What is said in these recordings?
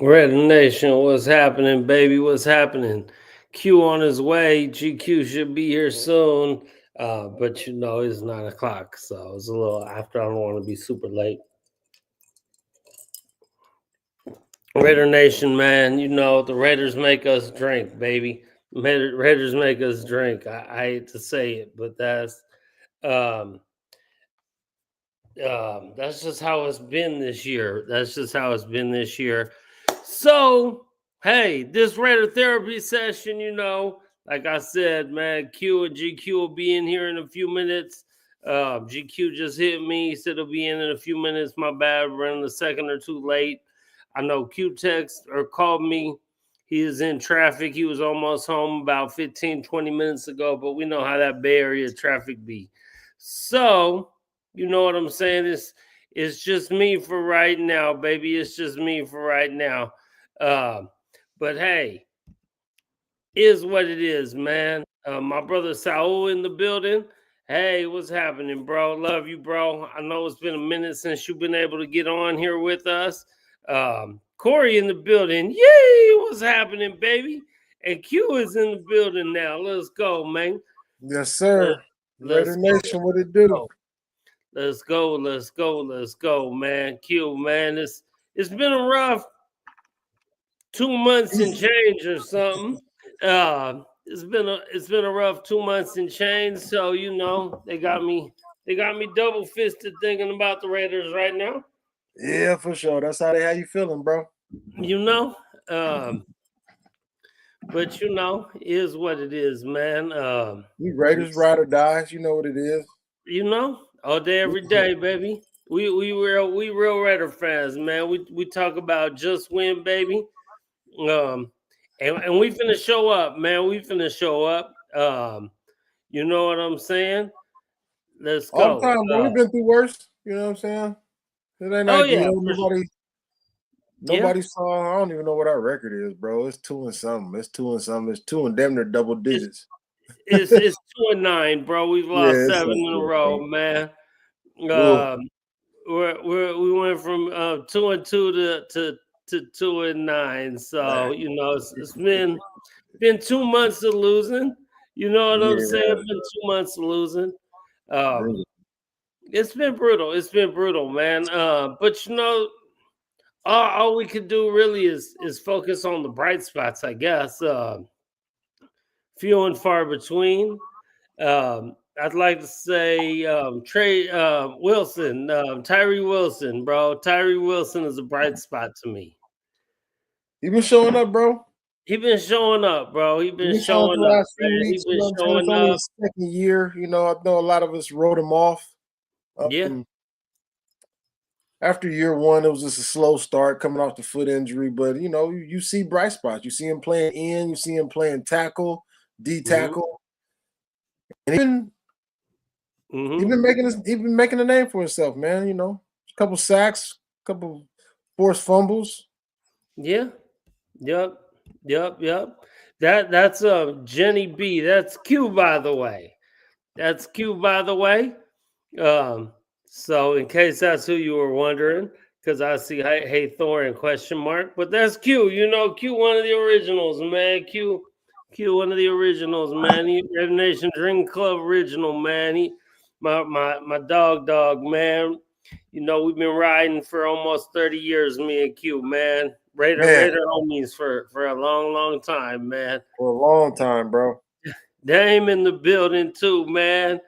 Red Nation, what's happening, baby? What's happening? Q on his way. GQ should be here soon. But it's 9 o'clock, so it's a little after. I don't want to be super late. Raider Nation, man, the Raiders make us drink, baby. Raiders make us drink. I hate to say it, but um, that's just how it's been this year. That's just how it's been this year. So, hey, this Raider therapy session, like I said, man, Q and GQ will be in here in a few minutes. GQ just hit me. He said he'll be in a few minutes. My bad, running a second or two late. I know Q text or called me. He is in traffic. He was almost home about 15, 20 minutes ago, but we know how that Bay Area traffic be. So, you know what I'm saying? It's just me for right now, baby. It's just me for right now. Uh, but hey, is what it is, man. My brother Saul in the building. Hey, what's happening, bro? Love you, bro. I know it's been a minute since you've been able to get on here with us. Corey in the building. Yay! What's happening, baby? And Q is in the building now. Let's go, man. Yes, sir. Let's Raider Nation, what it do? go. Let's go, man. Q, man. It's been a rough 2 months and change or something. It's been a rough 2 months and change. So they got me double fisted thinking about the Raiders right now. Yeah, for sure. That's how they have you feeling, bro. But is what it is, man. You Raiders ride or dies, you know what it is. All day, every day, baby. We real Raider fans, man. We talk about just win, baby. And we finna show up, man. We finna show up. You know what I'm saying? Let's All go. the time, bro. We've been through worse. You know what I'm saying? It ain't ideal. Nobody saw. I don't even know what our record is, bro. It's 2 and something. It's 2 and something. It's 2 and damn near double digits. It's 2-9, bro. We've lost 7 in a row, man. We went from 2-2 to 2-9. So it's been 2 months of losing. You know what I'm saying? Been 2 months of losing. It's been brutal. It's been brutal, man. But all we could do really is focus on the bright spots, I guess. Few and far between. I'd like to say Trey Wilson, Tyree Wilson, bro. Tyree Wilson is a bright spot to me. He been showing up, bro. He been showing up, bro. He been showing up. Last few weeks, he been showing up. His second year, I know a lot of us wrote him off. After year one, it was just a slow start coming off the foot injury. But you see bright spots. You see him playing in. You see him playing tackle, D tackle, and he's been making a name for himself, man. A couple sacks, a couple forced fumbles. Yeah. Yep. That's Jenny B. That's Q, by the way. That's Q, by the way. So in case that's who you were wondering, because I see hey Thorin question mark, but that's Q. Q, one of the originals, man. Q, one of the originals, man. He Red Nation Dream Club original, man. He my dog, man. We've been riding for almost 30 years, me and Q, man. Raider homies for a long time, man. For a long time, bro. Dame in the building too, man.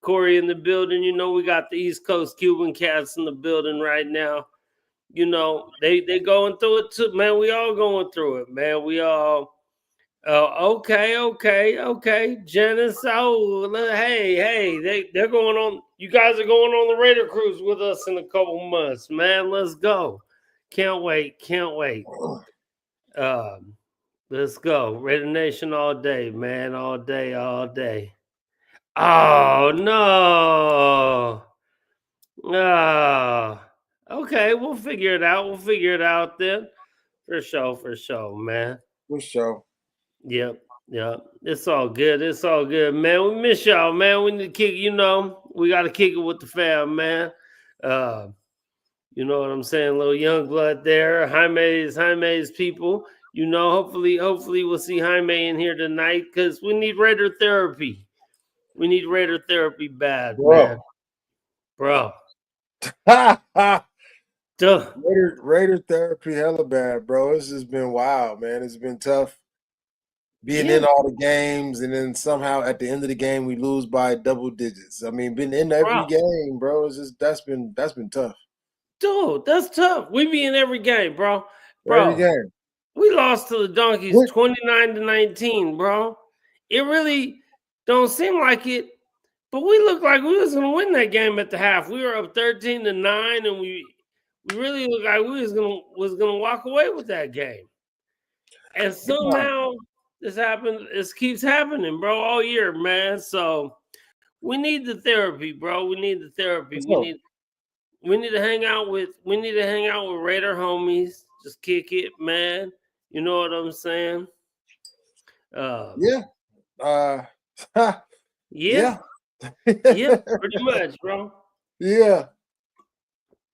Corey in the building. We got the East Coast Cuban cats in the building right now. They going through it too, man. We all going through it, man. We all okay. Janice, hey, they're going on. You guys are going on the Raider cruise with us in a couple months, man. Let's go. Can't wait. Let's go. Raider Nation all day, man. All day. Oh no. Okay, we'll figure it out then. For sure, man. For sure. Yep. It's all good, man. We miss y'all, man. We need to kick, we gotta kick it with the fam, man. You know what I'm saying? A little young blood there. Jaime's people. You know, hopefully we'll see Jaime in here tonight because we need Raider therapy. We need Raider therapy bad, man. Bro. Ha ha. Duh. Raider therapy, hella bad, bro. It's just been wild, man. It's been tough being in all the games, and then somehow at the end of the game we lose by double digits. I mean, been in every game, bro. It's just that's been tough. Dude, that's tough. We be in every game, bro. Every game. We lost to the Donkeys 29-19, bro. It really don't seem like it, but we looked like we was gonna win that game at the half. We were up 13-9, and we really looked like we was gonna walk away with that game. And somehow this happened. This keeps happening, bro, all year, man. So we need the therapy, bro. We need the therapy. We need to hang out with Raider homies. Just kick it, man. You know what I'm saying? Yeah. Yeah. Yeah, pretty much, bro. Yeah.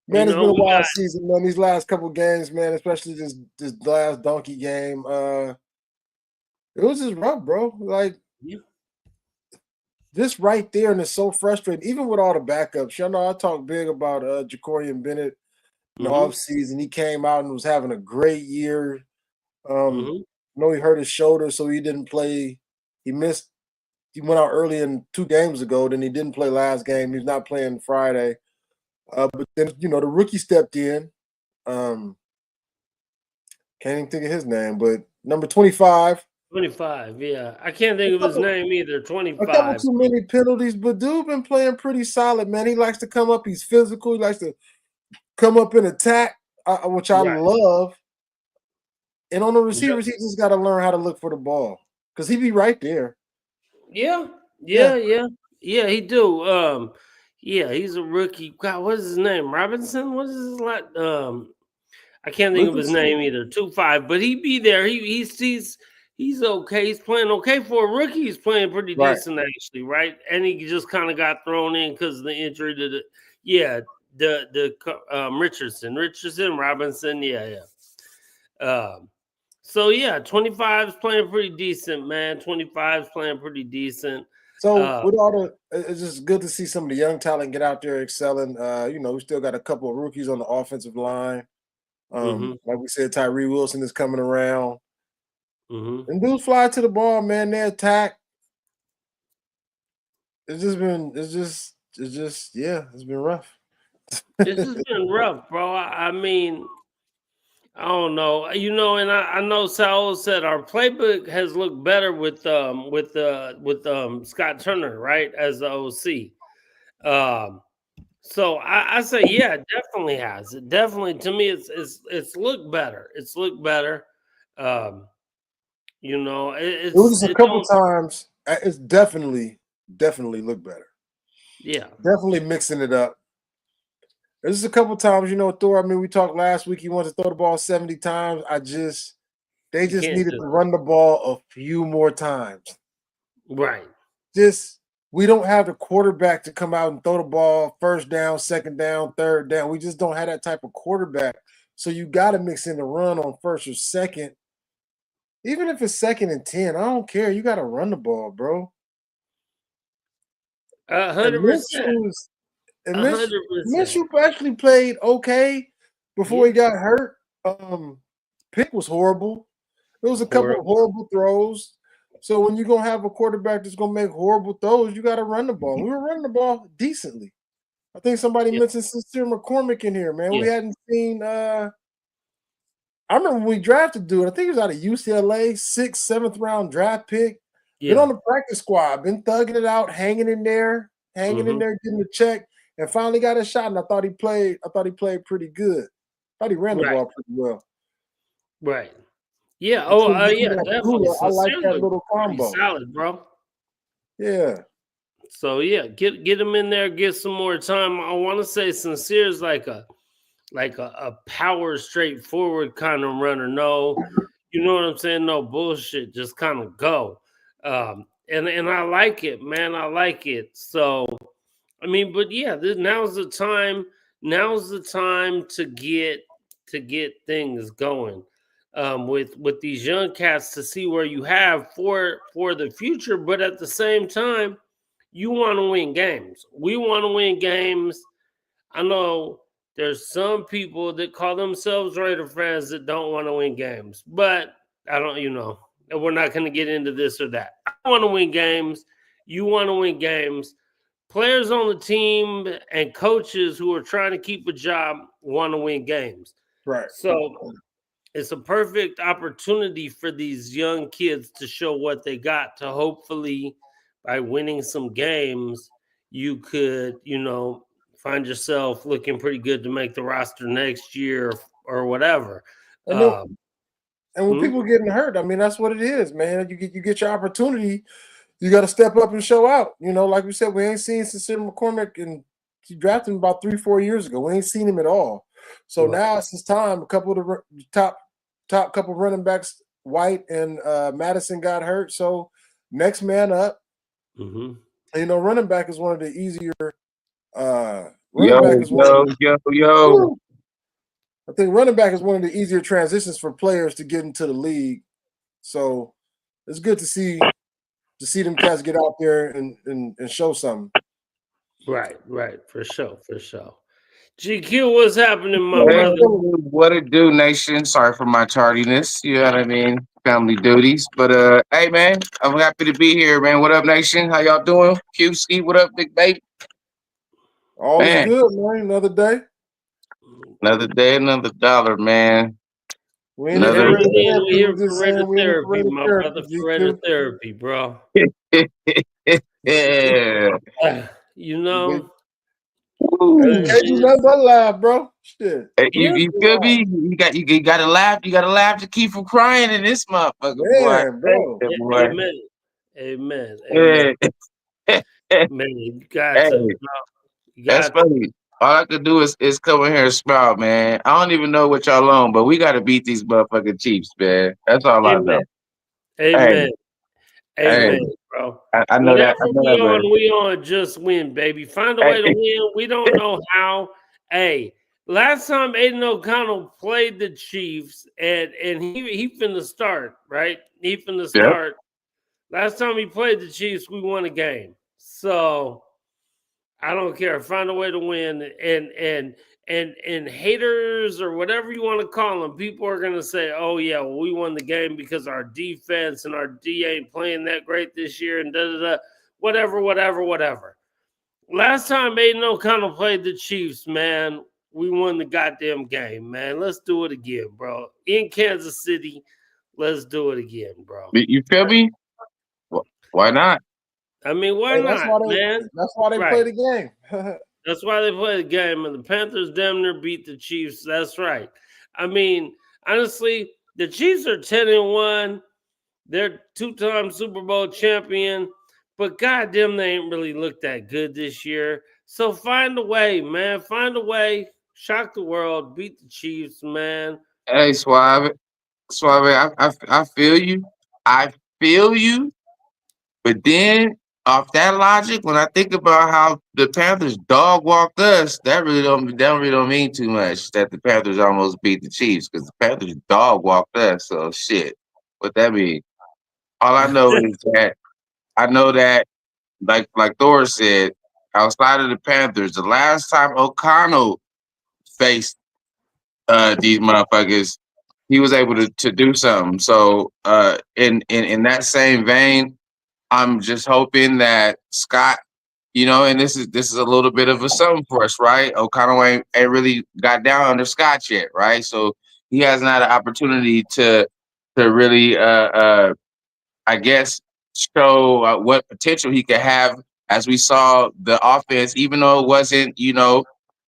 Man, it's been a wild season, man. These last couple games, man, especially this last Donkey game. It was just rough, bro. Like, this right there, and it's so frustrating. Even with all the backups, you know, I talked big about Jacorian Bennett in the offseason. He came out and was having a great year. I know he hurt his shoulder, so he didn't play. He went out early in 2 games ago, then he didn't play last game. He's not playing Friday. But then, you know, the rookie stepped in. Can't even think of his name, but number 25. 25, yeah. I can't think of his name either. 25. A couple too many penalties, but dude been playing pretty solid, man. He likes to come up. He's physical. He likes to come up and attack, which I love. And on the receivers, he just got to learn how to look for the ball because he be right there. Yeah, he do. Yeah, he's a rookie. God, what is his name? Robinson? What is his last? I can't think of his name either. 2-5, but he be there. He's okay. He's playing okay for a rookie. He's playing pretty decent actually, right? And he just kind of got thrown in because of the injury to Richardson, Robinson, So yeah, 25 is playing pretty decent, man. 25 is playing pretty decent. So with all it's just good to see some of the young talent get out there excelling. You know, we still got a couple of rookies on the offensive line. Like we said, Tyree Wilson is coming around. And dudes fly to the ball, man. They attack. It's been rough. It's just been rough, bro. I mean, I don't know, you know, and I know Saul said our playbook has looked better with Scott Turner, right, as the OC. So I say, yeah, it definitely has. It definitely, to me, it's looked better. It's looked better. You know, it was just a couple times. It's definitely looked better. Yeah, definitely mixing it up. There's just a couple times, you know, Thor. I mean, we talked last week. He wanted to throw the ball 70 times. They just needed to run the ball a few more times. Right. We don't have the quarterback to come out and throw the ball first down, second down, third down. We just don't have that type of quarterback. So you got to mix in the run on first or second. Even if it's 2nd and 10, I don't care. You got to run the ball, bro. 100%. Minshew actually played okay before he got hurt. Pick was horrible. There was a couple of horrible throws. So when you're going to have a quarterback that's going to make horrible throws, you got to run the ball. We were running the ball decently. I think somebody mentioned Sincere McCormick in here, man. We hadn't seen I remember when we drafted dude. I think he was out of UCLA, 6th, 7th round draft pick. Been on the practice squad, been thugging it out, hanging in there, getting the check, and finally got a shot. And I thought he played pretty good. I thought he ran the ball pretty well. Right. Yeah. Definitely. I like that little combo. Solid, bro. Yeah. So yeah, get him in there, get some more time. I want to say Sincere is like a power, straightforward kind of runner. No, you know what I'm saying? No bullshit. Just kind of go. And I like it, man. I like it. So, I mean, but yeah, now's the time now's the time to get things going with these young cats to see where you have for the future. But at the same time, you want to win games. We want to win games. I know there's some people that call themselves Raider fans that don't want to win games, but I don't, we're not going to get into this or that. I want to win games. You want to win games. Players on the team and coaches who are trying to keep a job want to win games. Right. So it's a perfect opportunity for these young kids to show what they got, to hopefully by winning some games, you could, find yourself looking pretty good to make the roster next year or whatever. And, and when people getting hurt, I mean, that's what it is, man. You get your opportunity, you got to step up and show out. Like we said, we ain't seen Sincere McCormick, and he drafted him about 3-4 years ago. We ain't seen him at all. So now it's his time. A couple of the top couple running backs, White and Madison, got hurt. So next man up. Running back is one of the easier. Yo. I think running back is one of the easier transitions for players to get into the league. So it's good to see them cats get out there and show something. Right, for sure. GQ, what's happening, my brother? What it do, nation? Sorry for my tardiness. You know what I mean? Family duties. But hey, man, I'm happy to be here, man. What up, nation? How y'all doing? QC, what up, big baby? All is good, man. Another day. Another day, another dollar, man. We're here for Raider therapy, my brother. For Raider therapy, bro. Yeah. Can't do nothing but laugh, bro. Shit. You feel me? You gotta laugh. You gotta laugh to keep from crying in this motherfucker, boy. Bro. Amen. Man, you got to. That's funny. All I could do is come in here and smile, man. I don't even know what y'all on, but we gotta beat these motherfucking Chiefs, man. That's all I know. Amen, bro. I know that. We on just win, baby. Find a way to win. We don't know how. Hey, last time Aiden O'Connell played the Chiefs, and he finna start, right? He finna start. Last time he played the Chiefs, we won a game. So I don't care. Find a way to win, and haters or whatever you want to call them, people are gonna say, "Oh yeah, well, we won the game because our defense and our D ain't playing that great this year," and whatever. Last time Aiden O'Connell played the Chiefs, man, we won the goddamn game, man. Let's do it again, bro. In Kansas City, let's do it again, bro. You feel me? Why not? I mean, why not, man? That's why they play the game. That's why they play the game, and the Panthers damn near beat the Chiefs. That's right. I mean, honestly, the Chiefs are 10-1. They're two-time Super Bowl champion, but goddamn, they ain't really looked that good this year. So find a way, man. Find a way. Shock the world. Beat the Chiefs, man. Hey, Suave, I feel you. But then, off that logic, when I think about how the Panthers dog walked us, that really don't mean too much that the Panthers almost beat the Chiefs, because the Panthers dog walked us. So shit, what that mean? All I know is that I know that, like Thor said, outside of the Panthers, the last time O'Connell faced these motherfuckers, he was able to do something. So in that same vein, I'm just hoping that Scott, and this is a little bit of a something for us, right? O'Connell ain't really got down under Scott yet, right? So he hasn't had an opportunity to really, I guess, show what potential he could have. As we saw the offense, even though it wasn't, we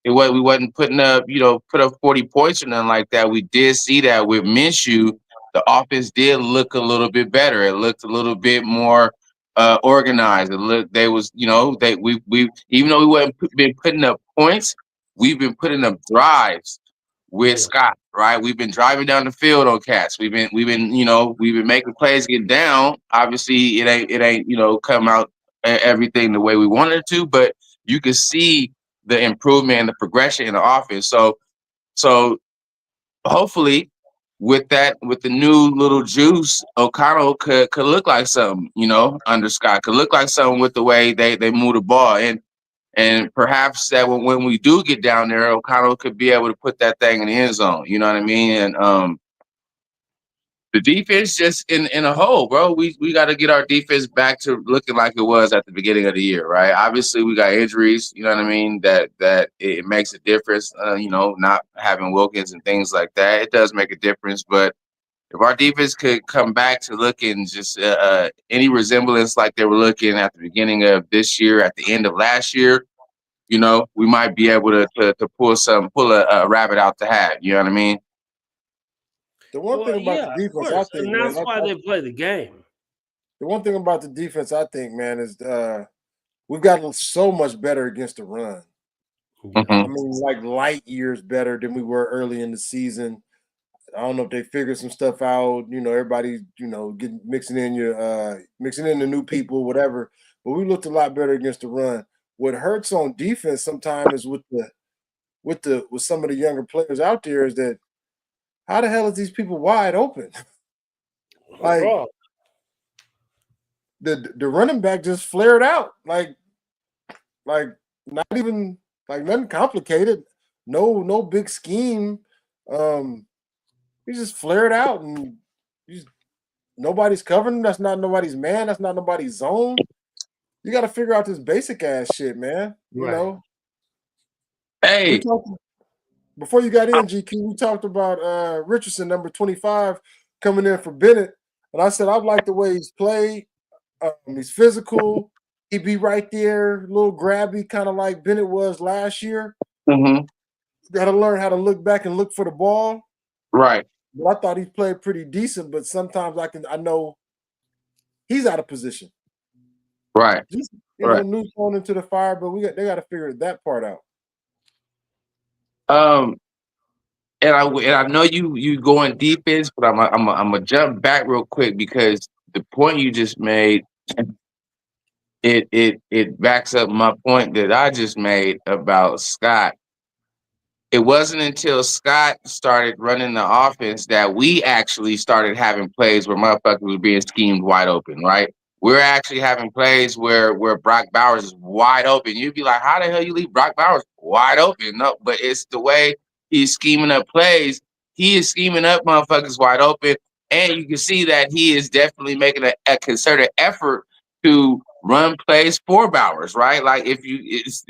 wasn't putting up, put up 40 points or nothing like that. We did see that with Minshew, the offense did look a little bit better. It looked a little bit more organized. We even though we wasn't been putting up points, we've been putting up drives with Scott, right? We've been driving down the field on cats. We've been making plays get down. Obviously, it ain't come out everything the way we wanted it to, but you can see the improvement and the progression in the offense. So hopefully with the new little juice, O'Connell could look like something, under Scott, could look like something with the way they move the ball. And perhaps that when we do get down there, O'Connell could be able to put that thing in the end zone. You know what I mean? And the defense just in a hole, bro. We got to get our defense back to looking like it was at the beginning of the year, right? Obviously, we got injuries. You know what I mean? That it makes a difference. Not having Wilkins and things like that, it does make a difference. But if our defense could come back to looking just any resemblance like they were looking at the beginning of this year, at the end of last year, we might be able to pull a rabbit out the hat. You know what I mean? The one thing about the defense, I think, and that's why they play the game. The one thing about the defense, I think, man, is we've gotten so much better against the run. Mm-hmm. I mean, like light years better than we were early in the season. I don't know if they figured some stuff out. Everybody, mixing in the new people, whatever. But we looked a lot better against the run. What hurts on defense sometimes is with some of the younger players out there is that how the hell is these people wide open? Like the running back just flared out, like not even like nothing complicated, no big scheme. He just flared out and nobody's covering him. That's not nobody's man. That's not nobody's zone. You got to figure out this basic ass shit, man. Hey, before you got in, GQ, we talked about Richardson, number 25, coming in for Bennett. And I said, I like the way he's played. He's physical. He be right there, a little grabby, kind of like Bennett was last year. Mm-hmm. Got to learn how to look back and look for the ball. Right. Well, I thought he played pretty decent, but sometimes I know he's out of position. Right. Just, new thrown into the fire, but they got to figure that part out. And I know you go in defense, but I'm gonna jump back real quick because the point you just made, it backs up my point that I just made about Scott. It wasn't until Scott started running the offense that we actually started having plays where motherfuckers was being schemed wide open, right? We're actually having plays where Brock Bowers is wide open. You'd be like, how the hell you leave Brock Bowers wide open? No, but it's the way he's scheming up plays. He is scheming up motherfuckers wide open. And you can see that he is definitely making a concerted effort to run plays for Bowers, right? Like if nigga's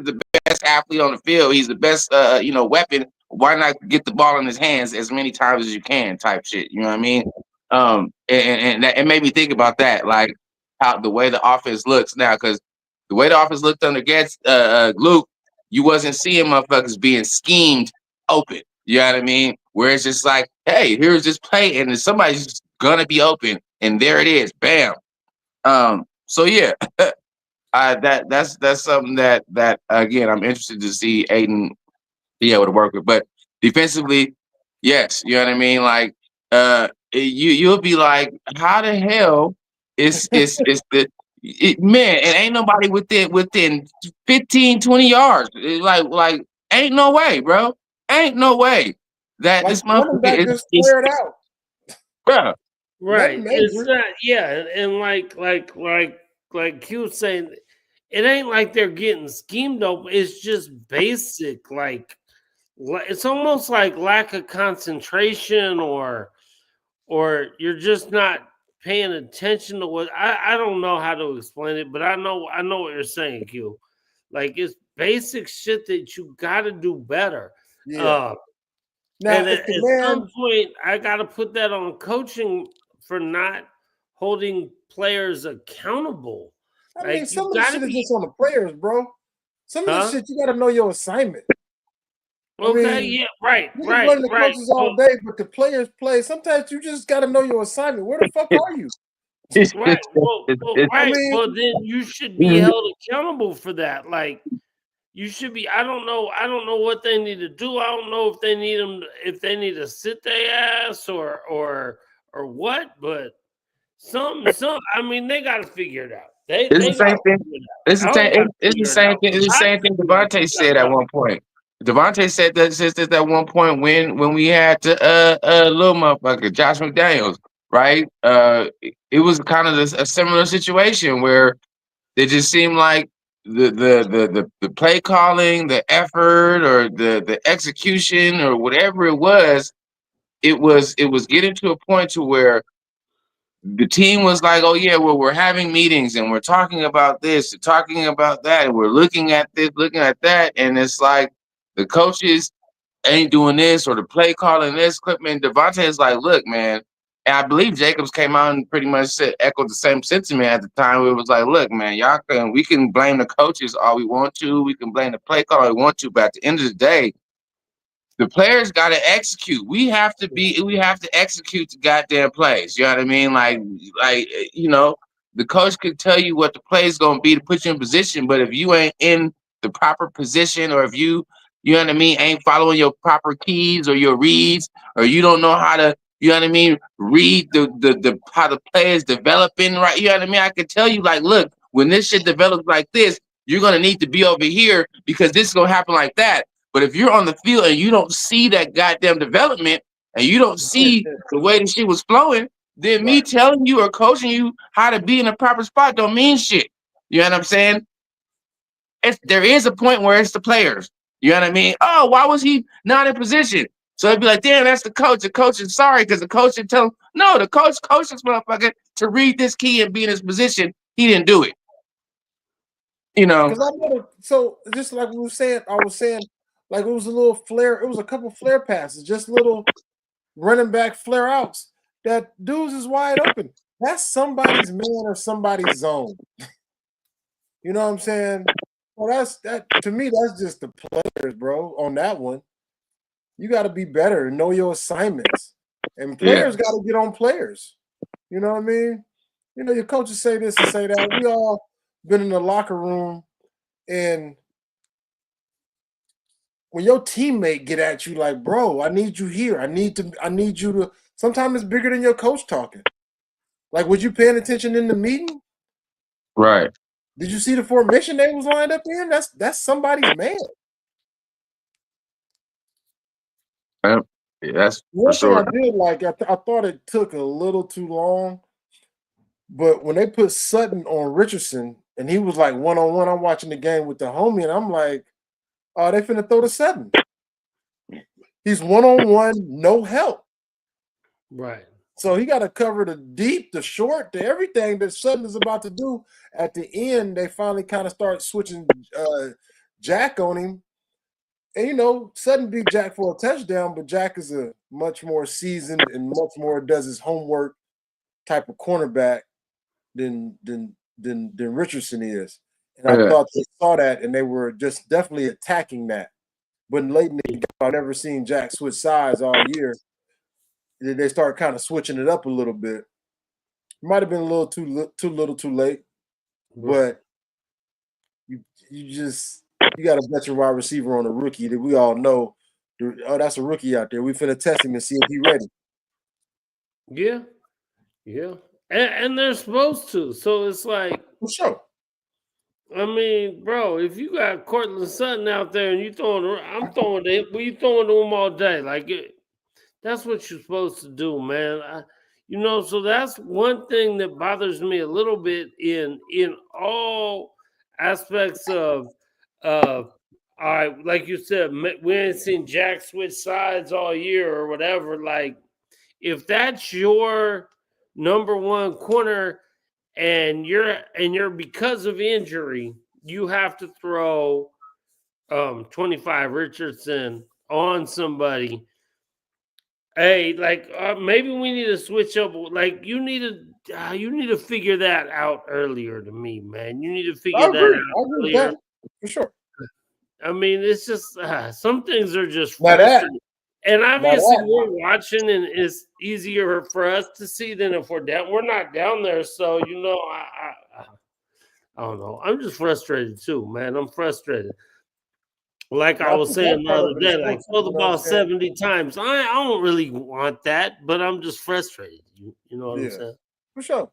the best athlete on the field, he's the best weapon. Why not get the ball in his hands as many times as you can, type shit. You know what I mean? And that, it made me think about that, like how the way the offense looks now, because the way the offense looked under Luke, you wasn't seeing motherfuckers being schemed open. You know what I mean? Where it's just like, hey, here's this play, and somebody's just gonna be open, and there it is, bam. So yeah, that's something that again I'm interested to see Aiden be able to work with. But defensively, yes, you know what I mean. Like, you'll be like, how the hell is man? And ain't nobody within 15, 20 yards. Like ain't no way, bro. Ain't no way that like this motherfucker just flared out, bro. Right. It's not, yeah, and like Q was saying, it ain't like they're getting schemed up. It's just basic, like it's almost like lack of concentration, or you're just not paying attention to what I don't know how to explain it, but I know what you're saying, Q. Like it's basic shit that you got to do better. Yeah. Now, and at some point, I got to put that on coaching for not holding players accountable. I mean, some of the shit is just on the players, bro. Some of the shit you got to know your assignment. Okay, yeah, right. You can blame the coaches all day, but the players play. Sometimes you just got to know your assignment. Where the fuck are you? Right. Well, then you should be held accountable for that. Like, you should be. I don't know what they need to do. I don't know if they need to sit their ass or what. But some. I mean, they got to figure it out. It's the same thing. It's the same. It's the same thing. It's the same thing Devontae said at one point. Devontae said that at one point when we had little motherfucker Josh McDaniels, right? It was kind of a similar situation where it just seemed like the play calling, the effort, or the execution, or whatever it was getting to a point to where the team was like, oh yeah, well, we're having meetings and we're talking about this and talking about that, and we're looking at this, looking at that, and it's like the coaches ain't doing this or the play calling this clip. And Devontae is like, look, man, and I believe Jacobs came out and pretty much echoed the same sentiment at the time. Where it was like, look, man, we can blame the coaches all we want to, we can blame the play call all we want to, but at the end of the day, the players got to execute. We have to execute the goddamn plays. You know what I mean? Like, the coach could tell you what the play is going to be to put you in position, but if you ain't in the proper position, or if you know what I mean, ain't following your proper keys or your reads, or you don't know how to, you know what I mean, read the how the play is developing, right? You know what I mean? I could tell you, like, look, when this shit develops like this, you're going to need to be over here because this is going to happen like that. But if you're on the field and you don't see that goddamn development, and you don't see the way the shit was flowing, then me telling you or coaching you how to be in a proper spot don't mean shit. You know what I'm saying? There is a point where it's the players. You know what I mean? Oh, why was he not in position? So it'd be like, damn, that's the coach. The coach is sorry because the coach should tell him, no, the coach coached this motherfucker to read this key and be in his position. He didn't do it. You know? So just like I was saying, like it was a little flare. It was a couple flare passes, just little running back flare outs. That dudes is wide open. That's somebody's man or somebody's zone. You know what I'm saying? Well, that to me. That's just the players, bro. On that one, you got to be better and know your assignments. And players got to get on players. You know what I mean? You know, your coaches say this and say that. We all been in the locker room, and when your teammate get at you like, bro, I need you here. I need you to. Sometimes it's bigger than your coach talking. Like, was you paying attention in the meeting? Right. Did you see the formation they was lined up in? That's somebody's man. Yeah, that's one for sure. thing I did like. I thought it took a little too long, but when they put Sutton on Richardson and he was like one-on-one, I'm watching the game with the homie and I'm like, oh, they finna throw to Sutton. He's one-on-one, no help. Right. So he got to cover the deep, the short, the everything that Sutton is about to do. At the end, they finally kind of start switching Jack on him. And, you know, Sutton beat Jack for a touchdown, but Jack is a much more seasoned and much more does his homework type of cornerback than Richardson is. And I thought they saw that, and they were just definitely attacking that. But late in the game, I've never seen Jack switch sides all year. They start kind of switching it up a little bit. Might have been a little too late, but you got a veteran wide receiver on a rookie that we all know. Oh, that's a rookie out there. We finna test him and see if he's ready. Yeah, and they're supposed to. So it's like, for sure. I mean, bro, if you got Cortland Sutton out there and you I'm throwing it. We throwing to him all day, like it. That's what you're supposed to do, man. So that's one thing that bothers me a little bit in all aspects of all right, like you said, we ain't seen Jack switch sides all year or whatever. Like, if that's your number one corner and you're because of injury, you have to throw 25 Richardson on somebody. Hey, like maybe we need to switch up. Like you need to figure that out earlier. To me, man, you need to figure that out earlier. For sure. I mean, it's just some things are just frustrating. And obviously, we're watching, and it's easier for us to see than if we're down. We're not down there, so I don't know. I'm just frustrated too, man. I'm frustrated. Like I was saying the other day, like throw the ball 70 times. I don't really want that, but I'm just frustrated. You know what I'm saying? For sure.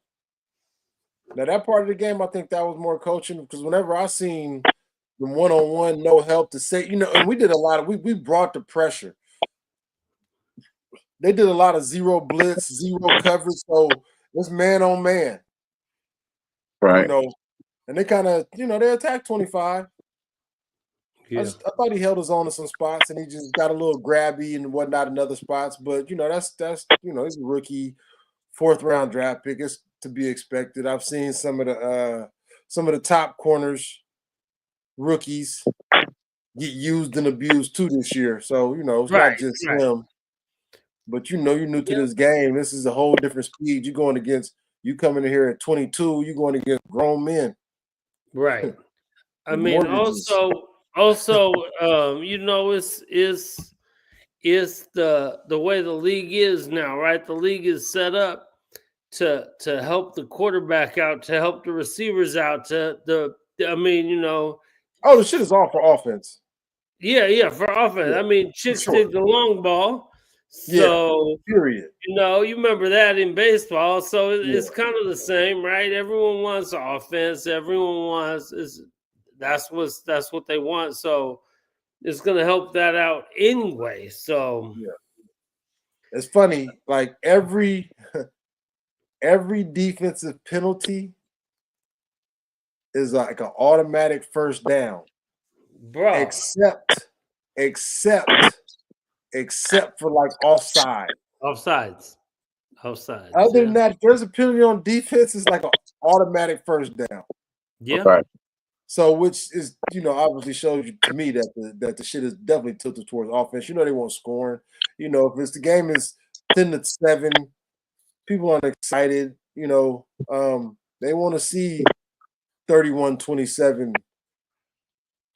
Now that part of the game, I think that was more coaching because whenever I seen the one-on-one, no help to say, and we did a lot of we brought the pressure. They did a lot of zero blitz, zero coverage, so it's man on man. Right. And they kind of, they attacked 25. Yeah. I thought he held his own in some spots, and he just got a little grabby and whatnot in other spots. But that's he's a rookie, 4th-round draft pick. It's to be expected. I've seen some of the top corners, rookies, get used and abused too this year. So it's not just him. But you're new to this game. This is a whole different speed. You're going against. You coming in here at 22. You're going against grown men. Right. I mean, also, it's the way the league is now, right? The league is set up to help the quarterback out, to help the receivers out, Oh, the shit is all for offense. Yeah, for offense. Yeah, I mean, chicks dig the long ball. So, period. You remember that in baseball. So it's kind of the same, right? Everyone wants offense. Everyone wants that's what they want. So it's going to help that out anyway. So it's funny. Like every defensive penalty is like an automatic first down, bro. Except for like offsides. Other than that, if there's a penalty on defense, it's like an automatic first down. Yeah. Okay. So, which is, obviously shows you to me that the shit is definitely tilted towards offense. They won't score. If the game is 10-7, people aren't excited. They want to see 31-27,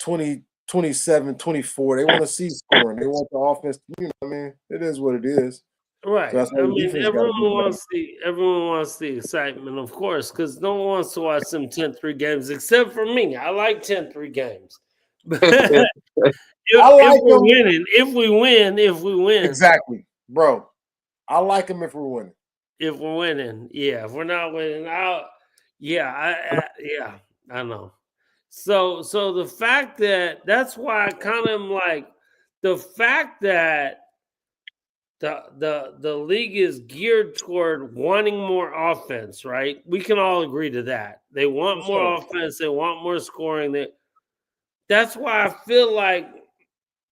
27-24. They want to see scoring. They want the offense. It is what it is. Right. So everyone wants the excitement, of course, because no one wants to watch them 10-3 games except for me. I like 10-3 games. If we win. Exactly, bro. I like them if we're winning. If we're winning, yeah. If we're not winning, I know. So the fact that's why I kind of am like the fact that the league is geared toward wanting more offense, right? We can all agree to that. They want more offense. They want more scoring. That's why I feel like,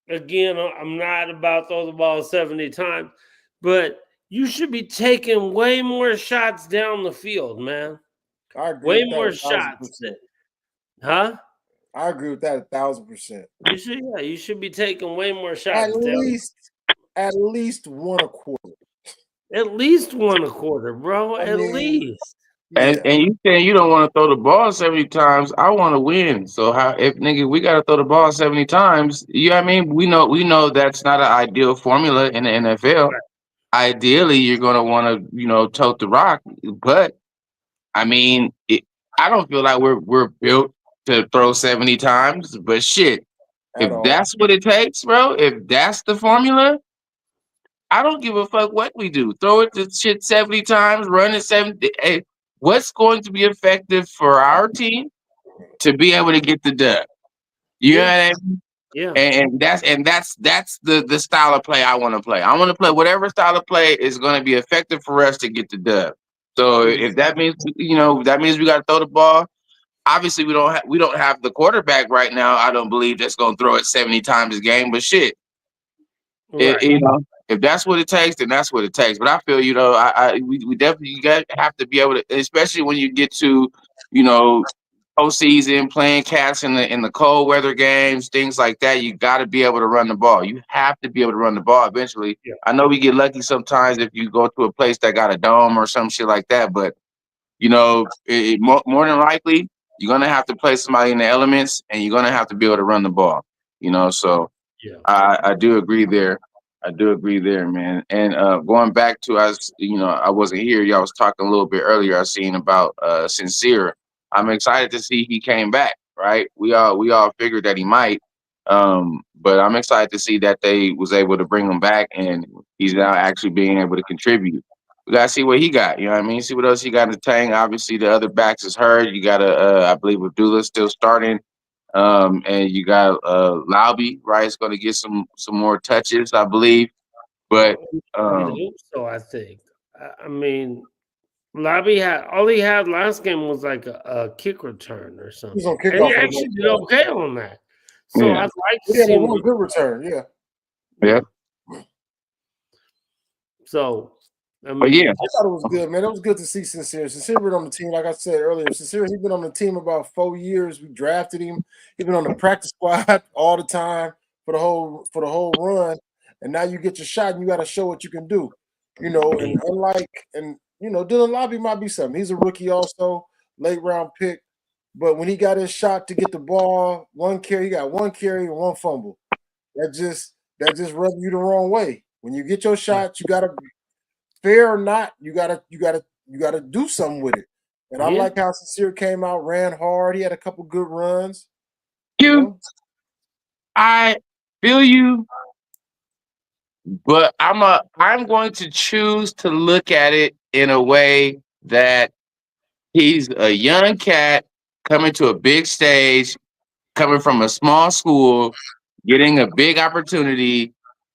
again, I'm not about throw the ball 70 times, but you should be taking way more shots down the field, man. I agree. Way more shots. Huh? I agree with that 1,000%. You should be taking way more shots. At least one a quarter. At least one a quarter, bro. At least. And you saying you don't want to throw the ball 70 times. I want to win. So if we got to throw the ball 70 times, we know that's not an ideal formula in the NFL. Right. Ideally, you're going to want to, tote the rock. But I don't feel like we're built to throw 70 times. But shit, if that's what it takes, bro, if that's the formula, I don't give a fuck what we do. Throw it to shit 70 times, run it 70. Hey, what's going to be effective for our team to be able to get the dub? You know what I mean? Yeah. And that's the style of play I want to play. I want to play whatever style of play is going to be effective for us to get the dub. So if that means we got to throw the ball. Obviously, we don't have the quarterback right now. I don't believe that's going to throw it 70 times a game. But shit, right. If that's what it takes, then that's what it takes. But I feel, we definitely have to be able to, especially when you get to, postseason, playing cats in the cold weather games, things like that. You got to be able to run the ball. You have to be able to run the ball eventually. Yeah. I know we get lucky sometimes if you go to a place that got a dome or some shit like that, but more than likely you're gonna have to play somebody in the elements, and you're gonna have to be able to run the ball. So yeah. I do agree there. Man. And going back to I wasn't here. Y'all was talking a little bit earlier. I seen about Sincere. I'm excited to see he came back. Right? We all figured that he might, but I'm excited to see that they was able to bring him back, and he's now actually being able to contribute. We gotta see what he got. You know what I mean? See what else he got in the tank. Obviously, the other backs is hurt. You got I believe Abdullah still starting. And you got Lauby, right? It's going to get some more touches, I believe. But You'd hope so. I think. I mean, Lobby had all he had last game was like a kick return or something. He's on And kickoff. he actually did okay on that. So Yeah. I'd like to Yeah, see him. one good return. Yeah. yeah, So I but mean, yeah, I thought it was good, man. It was good to see Sincere. Sincere been on the team, like I said earlier. Sincere, he's been on the team about 4 years. We drafted him. He's been on the practice squad all the time for the whole run. And now you get your shot, and you got to show what you can do. You know, and Dylan Lobby might be something. He's a rookie, also late round pick. But when he got his shot to get the ball, he got one carry and one fumble. That just rubbed you the wrong way. When you get your shot, you gotta. Fair or not, you gotta do something with it. And I like how Sincere came out, ran hard. He had a couple good runs. I feel you, but I'm going to choose to look at it in a way that he's a young cat coming to a big stage, coming from a small school, getting a big opportunity.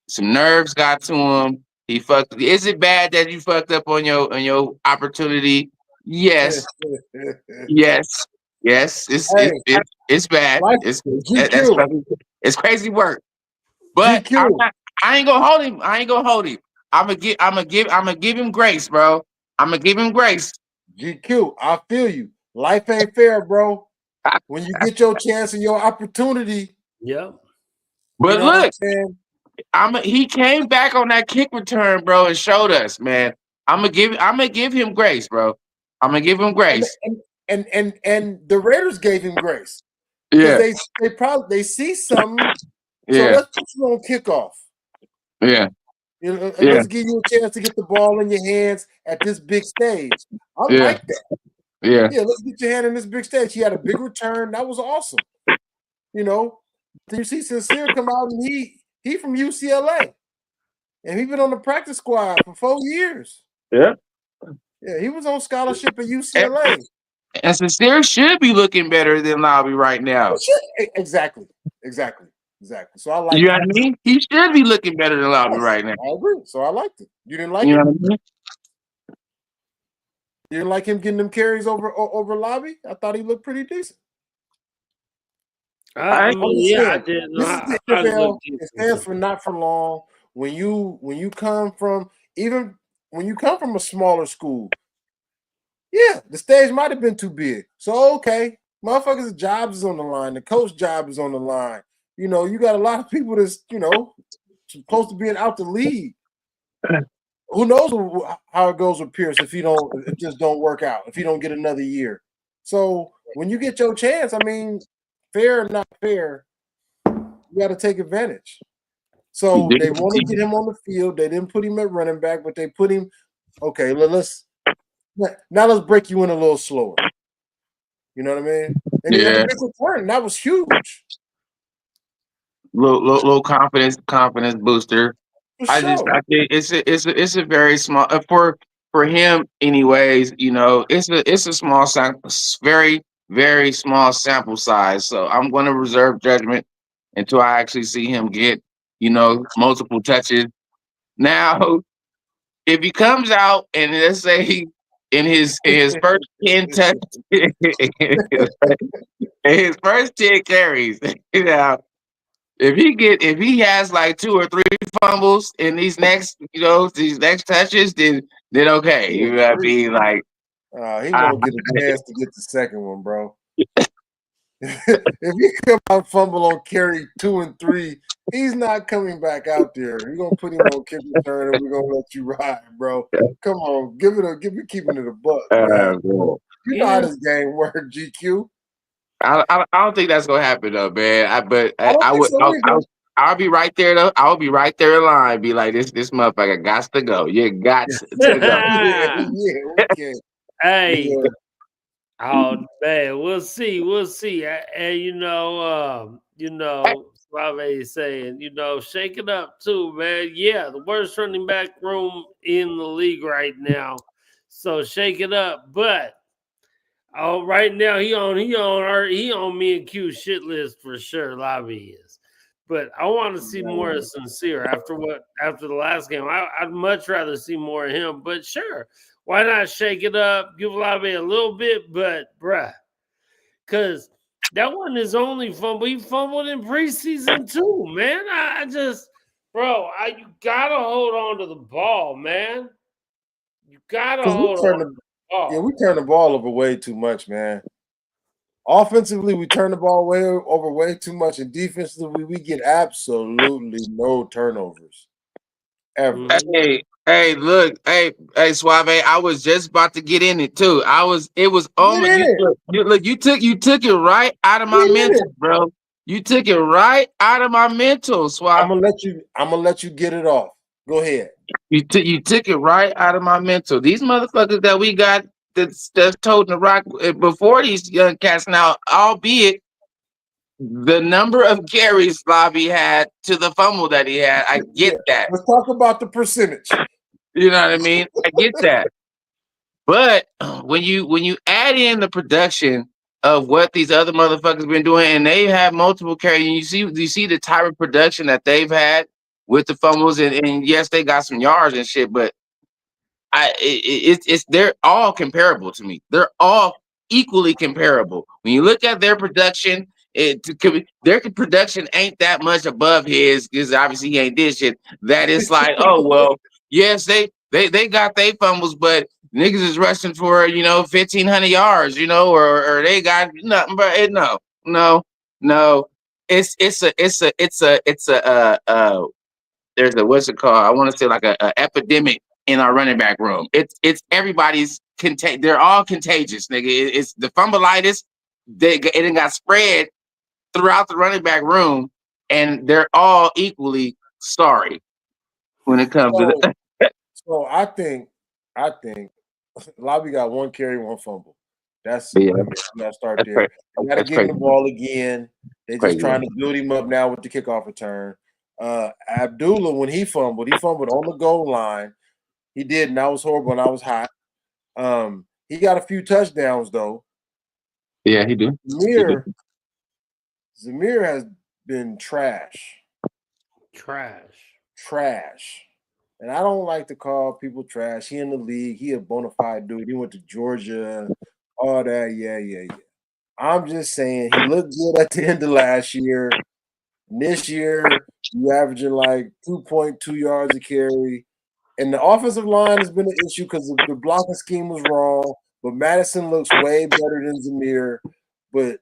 Some nerves got to him. He fucked. Is it bad that you fucked up on your opportunity? Yes. Yes. Yes. It's bad. Like It's crazy work. But I ain't gonna hold him. I'm gonna give him grace, bro. I'm gonna give him grace. GQ, I feel you. Life ain't fair, bro. When you get your chance and your opportunity. Yeah. But look, he came back on that kick return, bro, and showed us, man. I'm gonna give him grace, bro. I'm gonna give him grace. And the Raiders gave him grace. Yeah. They see something. So Yeah. let's put you on kickoff. Yeah. Let's give you a chance to get the ball in your hands at this big stage. I like that. Yeah. Yeah, let's get your hand in this big stage. He had a big return. That was awesome. You know, you see Sincere come out and he from UCLA. And he's been on the practice squad for 4 years. Yeah. Yeah, he was on scholarship at UCLA. And Sincere should be looking better than Lobby right now. Exactly. So I like you know what I mean? He should be looking better than Lobby right now. I agree. So I liked it. You didn't like You it? know what I mean? You didn't like him getting them carries over Lobby? I thought he looked pretty decent. I did. This is the NFL. It stands for not for long. When you come from a smaller school, yeah, the stage might have been too big. So okay, motherfuckers' jobs is on the line. The coach job is on the line. You know, you got a lot of people that's supposed to be out the league. Who knows how it goes with Pierce if it just don't work out, if you don't get another year. So when you get your chance, I mean, fair or not fair, you got to take advantage. So they want to get him on the field. They didn't put him at running back, but they put him. Okay, let's break you in a little slower. You know what I mean? And he had a big return. That was huge. Little confidence booster. I think it's a very small for him anyways. You know, it's a small sample, very very small sample size. So I'm going to reserve judgment until I actually see him get multiple touches. Now, if he comes out and let's say in his first 10 touches, his first 10 carries, if he has like 2 or 3 fumbles in these next touches, then okay. You know what I mean? Like he won't get a chance to get the second one, bro. If he come out fumble on carry 2 and 3, he's not coming back out there. We're gonna put him on kick return and we're gonna let you ride, bro. Come on, give me keeping it a buck, man. You know how this game works, GQ. I don't think that's gonna happen though, man. I'll be right there though. I'll be right there in line. Be like, this motherfucker got to go. You got to go. Okay. Hey, Oh man, we'll see. We'll see. And Suave is saying, shake it up too, man. Yeah, the worst running back room in the league right now. So shake it up. But right now he on me and Q shit list for sure. Lobby is. But I want to see more of Sincere after the last game. I'd much rather see more of him. But sure, why not shake it up? Give Lobby a little bit, but bruh, because that wasn't his only fumble. He fumbled in preseason too, man. You gotta hold on to the ball, man. You gotta hold on to the ball. Yeah, we turn the ball over way too much, man. Offensively, we turn the ball over way too much, and defensively, we get absolutely no turnovers ever. Hey, look, hey, Suave. I was just about to get in it too. It was you took it right out of my mental, bro. You took it right out of my mental, Suave. I'm gonna let you get it off. Go ahead. You took it right out of my mental. These motherfuckers that we got that's toting the rock before these young cats now, albeit the number of carries Lobby had to the fumble that he had, I get that. Let's talk about the percentage. You know what I mean? I get that. But when you add in the production of what these other motherfuckers been doing, and they have multiple carries, and you see the type of production that they've had with the fumbles, and yes, they got some yards and shit, but they're all comparable to me. They're all equally comparable. When you look at their production, their production ain't that much above his, because obviously he ain't this shit. That it's like, oh well, yes, they got they fumbles, but niggas is rushing for 1,500 yards, or they got nothing. But no. It's a there's a what's it called? I want to say like a epidemic in our running back room. It's everybody's they're all contagious, nigga. It's the fumbleitis. It got spread throughout the running back room, and they're all equally sorry when it comes to that. So I think Lobby got one carry, one fumble. That's gotta start there. You gotta give him the ball again. They're just trying to build him up now with the kickoff return. Abdullah, when he fumbled on the goal line. He did, and that was horrible, and I was hot. He got a few touchdowns though. Yeah, he did. Zamir has been trash. And I don't like to call people trash. He in the league. He a bona fide dude. He went to Georgia, all that. Yeah. I'm just saying he looked good at the end of last year. And this year, you averaging like 2.2 yards a carry. And the offensive line has been an issue because the blocking scheme was wrong. But Madison looks way better than Zamir. But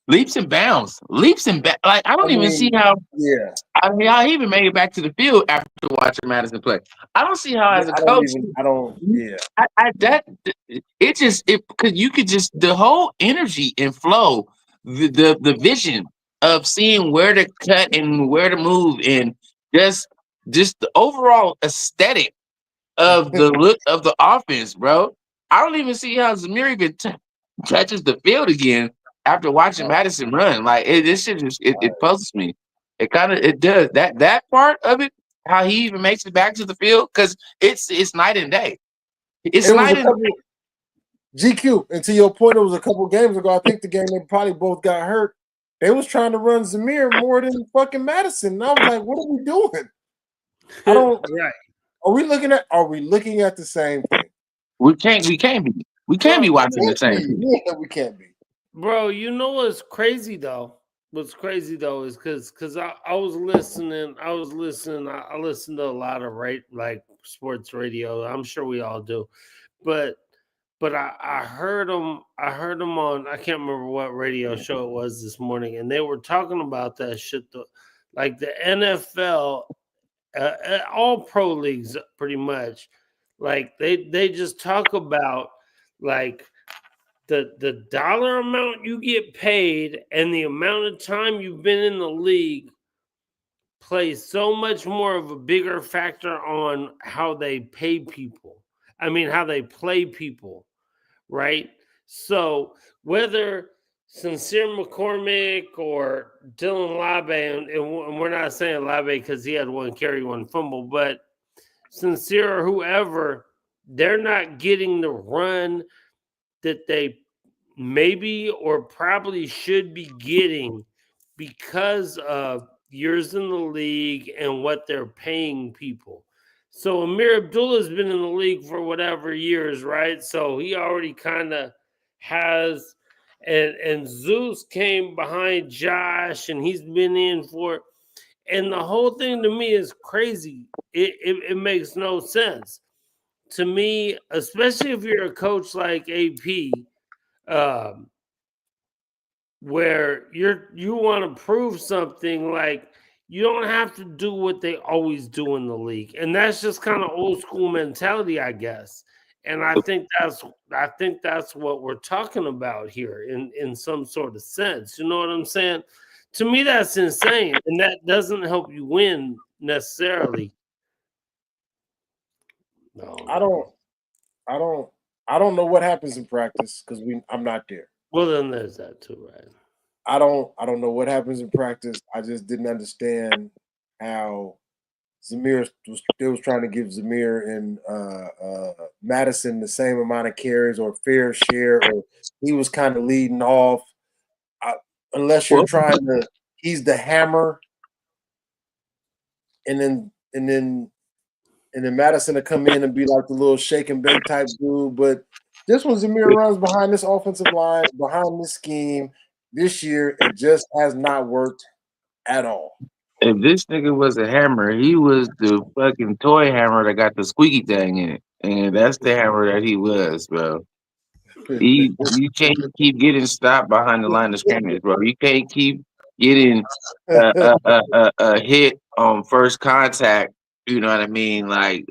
leaps and bounds. Like I don't even see how. Yeah. I mean, how he even made it back to the field after watching Madison play. I don't see how as a coach. Because you could just the whole energy and flow, the vision of seeing where to cut and where to move, and just the overall aesthetic of the look of the offense, bro. I don't even see how Zamir even touches the field again after watching Madison run. Like this shit it puzzles me. It does that part of it, how he even makes it back to the field, because it's night and day. It's night and day. GQ, and to your point, it was a couple games ago. I think the game they probably both got hurt. They was trying to run Zamir more than fucking Madison. And I was like, what are we doing? I don't. Right. Are we looking at the same thing? We can't be watching the same thing. Yeah, we can't be. Bro, you know what's crazy though? What's crazy though is because I was listening. I listen to a lot of like sports radio. I'm sure we all do, but I heard them. I heard them on. I can't remember what radio show it was this morning, and they were talking about that shit. Like the NFL, all pro leagues, pretty much. Like they just talk about like the dollar amount you get paid and the amount of time you've been in the league plays so much more of a bigger factor on how they pay people. I mean, how they play people, right? So whether Sincere McCormick or Dylan Labe, and we're not saying Labe because he had one carry, one fumble, but Sincere or whoever, they're not getting the run that they maybe or probably should be getting because of years in the league and what they're paying people. So Amir Abdullah's been in the league for whatever years, right? So he already kind of has, and Zeus came behind Josh, and he's been in for, and the whole thing to me is crazy. It makes no sense to me, especially if you're a coach like AP, where you want to prove something. Like, you don't have to do what they always do in the league, and that's just kind of old school mentality, I guess. And I think that's what we're talking about here in some sort of sense. You know what I'm saying? To me, that's insane, and that doesn't help you win necessarily. No, I don't know what happens in practice because I'm not there. well, then there's that too, right? I don't know what happens in practice. I just didn't understand how Zamir was trying to give Zamir and Madison the same amount of carries or fair share, or he was kind of leading off. Unless you're trying to, he's the hammer, and then Madison to come in and be like the little shake and bake type dude. But this one, Zamir runs behind this offensive line, behind this scheme. This year, it just has not worked at all. If this nigga was a hammer, he was the fucking toy hammer that got the squeaky thing in it, and that's the hammer that he was, bro. You can't keep getting stopped behind the line of scrimmage, bro. You can't keep getting a hit on first contact. You know what I mean? I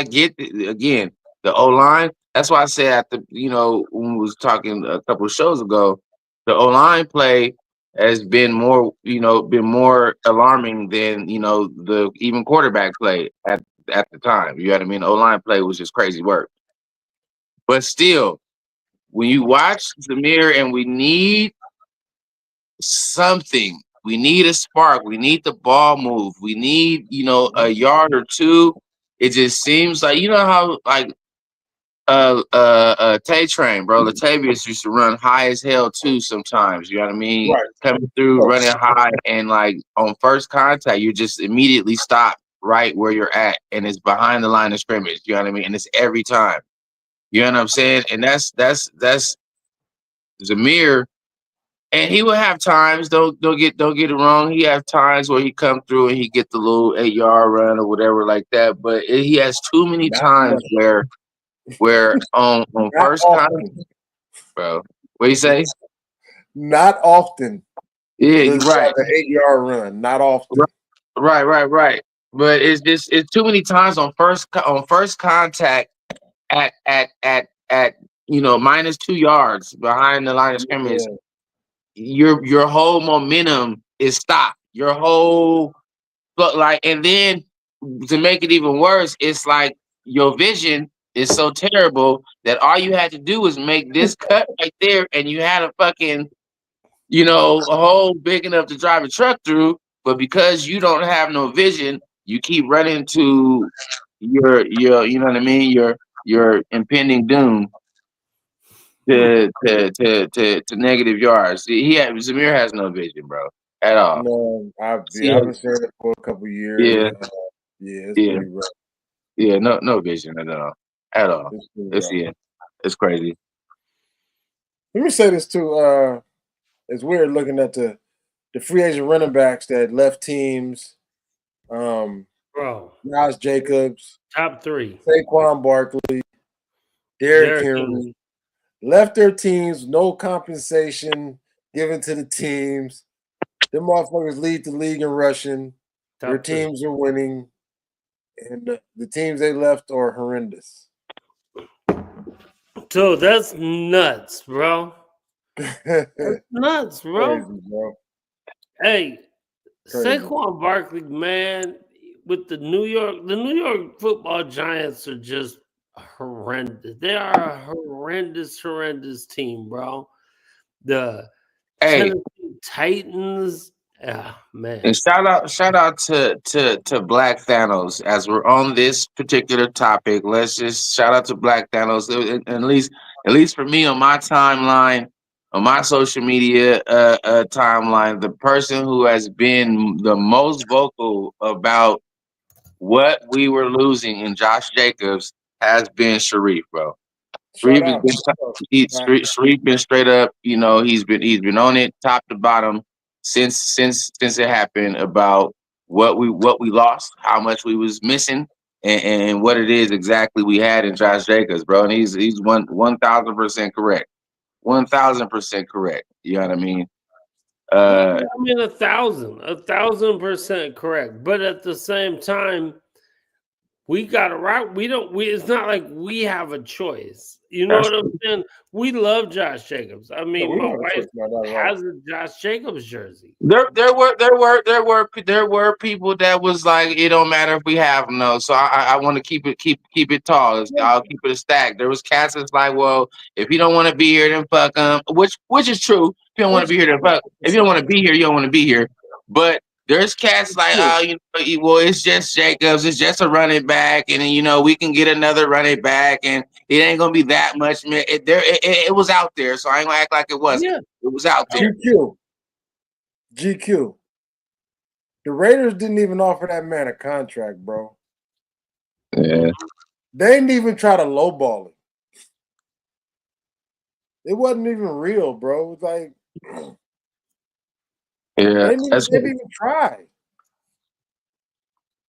get again the O line. That's why I said at the when we was talking a couple of shows ago, the O line play has been more alarming than the even quarterback play at the time. You know what I mean? The O line play was just crazy work, but still. When you watch Zamir and we need something, we need a spark, we need the ball move, we need, a yard or two. It just seems like, how like Tay Train, bro. Latavius used to run high as hell too sometimes. You know what I mean? Right. Coming through, running high, and like on first contact, you just immediately stop right where you're at, and it's behind the line of scrimmage. You know what I mean? And it's every time. You know what I'm saying? And that's Zamir, and he will have times. Don't get it wrong. He have times where he come through and he get the little 8-yard run or whatever like that. But he has too many times where on first contact, bro. What you say? Not often. Yeah, you're right. The 8-yard run, not often. Right. But it's too many times on first contact at minus 2 yards behind the line of scrimmage. Yeah. Your whole momentum is stopped. Your whole and then to make it even worse, it's like your vision is so terrible that all you had to do was make this cut right there, and you had a fucking a hole big enough to drive a truck through. But because you don't have no vision, you keep running to your you know what I mean, your impending doom to negative yards. Zamir has no vision, bro, at all. No, I've been saying it for a couple of years. It's pretty rough. Yeah, no vision at all. It's crazy. Let me say this too. It's weird looking at the free agent running backs that left teams. Josh Jacobs, top 3, Saquon Barkley, Derrick Henry, left their teams, no compensation given to the teams. Them motherfuckers lead the league in rushing. Their teams are winning, and the teams they left are horrendous. So that's nuts, bro. That's nuts, bro. Crazy, bro. Hey, crazy. Saquon Barkley, man, with the New York Football Giants are just horrendous. They are a horrendous team, bro. The Hey, Tennessee Titans. Yeah, man. and shout out to Black Thanos as we're on this particular topic. Let's just shout out to Black Thanos. At least for me on my timeline, on my social media timeline, the person who has been the most vocal about what we were losing in Josh Jacobs has been Sharif, bro. Shout Sharif has out. Sharif been straight up. You know, he's been on it top to bottom since it happened about what we lost, how much we was missing, and what it is exactly we had in Josh Jacobs, bro. And he's 1,000% correct. 1,000% correct. You know what I mean? I mean, 1,000% correct. But at the same time, we got to rock. It's not like we have a choice. You know what I'm saying? We love Josh Jacobs. I mean, my wife has a Josh Jacobs jersey. There were people that was like, it don't matter if we have them, though. So I want to keep it tall. I'll keep it a stack. There was cats that's like, well, if you don't want to be here, then fuck them. Which is true. If you don't want to be here, then fuck. If you don't want to be here, you don't want to be here. But there's cats like, well, it's just Jacobs. It's just a running back, and we can get another running back, and it ain't gonna be that much. It was out there, so I ain't gonna act like it wasn't. Yeah. It was out there. GQ. The Raiders didn't even offer that man a contract, bro. Yeah. They didn't even try to lowball it. It wasn't even real, bro. It was like, yeah, they didn't even try.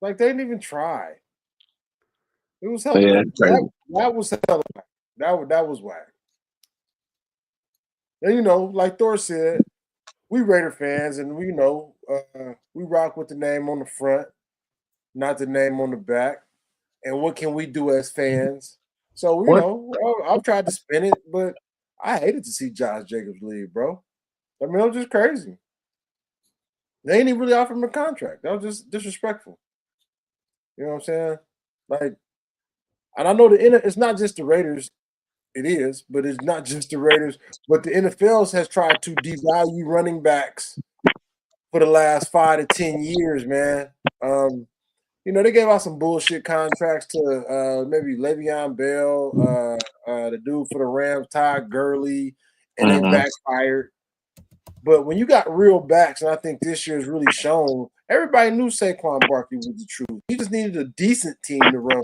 Like, they didn't even try. It was hella. Yeah, that was hella. That was whack. And like Thor said, we Raider fans, and we rock with the name on the front, not the name on the back. And what can we do as fans? So I've tried to spin it, but I hated to see Josh Jacobs leave, bro. I mean, it was just crazy. They ain't even really offered him a contract. That was just disrespectful. You know what I'm saying? Like, and I know it's not just the Raiders. It is, but it's not just the Raiders. But the NFL has tried to devalue running backs for the last 5 to 10 years, man. They gave out some bullshit contracts to maybe Le'Veon Bell, the dude for the Rams, Todd Gurley, and they backfired. But when you got real backs, and I think this year has really shown, everybody knew Saquon Barkley was the truth. He just needed a decent team to run,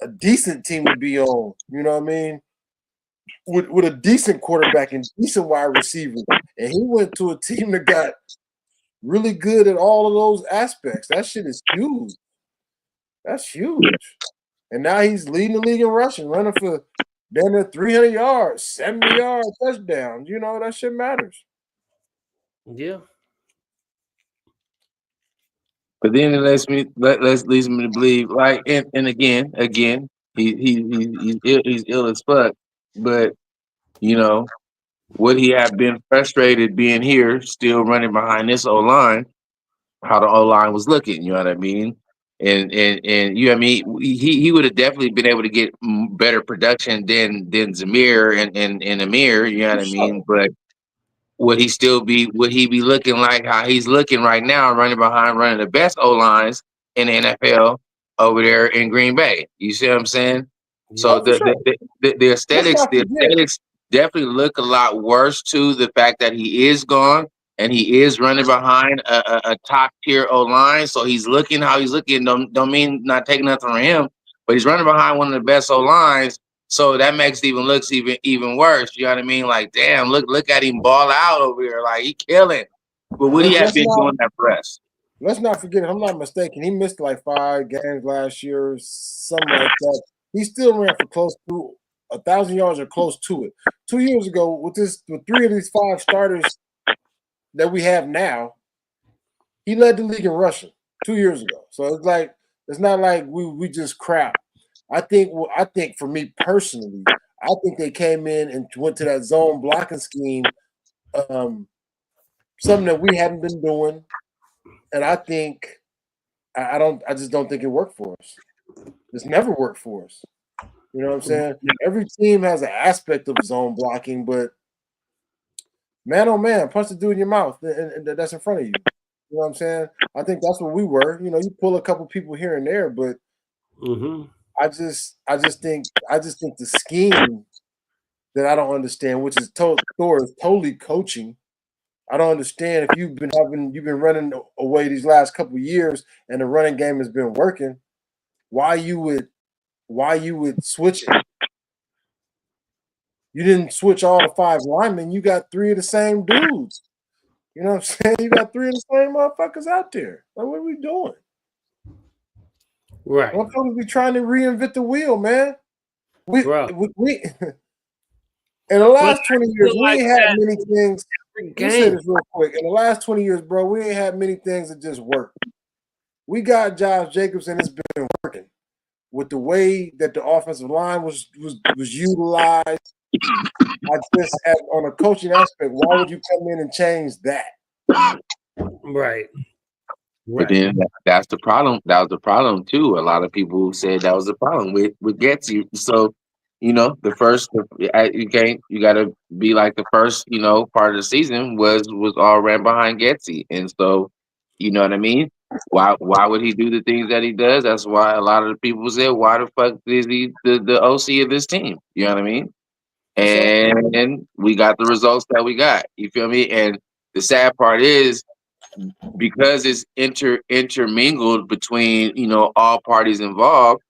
a decent team to be on. You know what I mean? With a decent quarterback and decent wide receiver. And he went to a team that got really good at all of those aspects. That shit is huge. That's huge. And now he's leading the league in rushing, running for damn near 300 yards, 70 yards, touchdowns. That shit matters. Yeah. But then it leads me to believe, like, and again, he's ill as fuck. But would he have been frustrated being here, still running behind this O line? How the O line was looking, you know what I mean? And you know what I mean? He would have definitely been able to get better production than Zamir and Amir, you know what I mean? But would he be looking like how he's looking right now, running the best O lines in the NFL over there in Green Bay? You see what I'm saying? So the aesthetics definitely look a lot worse too. The fact that he is gone and he is running behind a top tier O line, so he's looking how he's looking. Don't mean not taking nothing from him, but he's running behind one of the best O lines. So that makes it looks even worse. You know what I mean? Like, damn, look at him ball out over here. Like, he killing. But would he have been doing that press? Let's not forget, if I'm not mistaken, he missed like 5 games last year, something like that. He still ran for close to 1,000 yards or close to it. 2 years ago, with 3 of these 5 starters that we have now, he led the league in rushing 2 years ago. So it's not like we just crap. I think for me personally, I think they came in and went to that zone blocking scheme, something that we haven't been doing, and I just don't think it worked for us. It's never worked for us. You know what I'm saying? Every team has an aspect of zone blocking, but man, oh man, punch the dude in your mouth and that's in front of you. You know what I'm saying? I think that's what we were. You know, you pull a couple people here and there, but I just think the scheme that I don't understand, which is Thor is totally coaching. I don't understand if you've been running away these last couple of years and the running game has been working, why you would switch it. You didn't switch all the 5 linemen. You got 3 of the same dudes. You know what I'm saying? You got 3 of the same motherfuckers out there. Like, what are we doing? Right. Motherfuckers be trying to reinvent the wheel, man. We in the last 20 years, we ain't had many things. Let me say this real quick. In the last 20 years, bro, we ain't had many things that just work. We got Josh Jacobs, and it's been working with the way that the offensive line was utilized. On a coaching aspect, why would you come in and change that? Right. But then that's the problem. That was the problem too. A lot of people said that was the problem with Getsy. So, you know, you got to be like the first, you know, part of the season was all ran behind Getsy, and so, you know what I mean. Why would he do the things that he does? That's why a lot of the people said, why the fuck is he the OC of this team? You know what I mean? And we got the results that we got. You feel me? And the sad part is, because it's intermingled between, you know, all parties involved,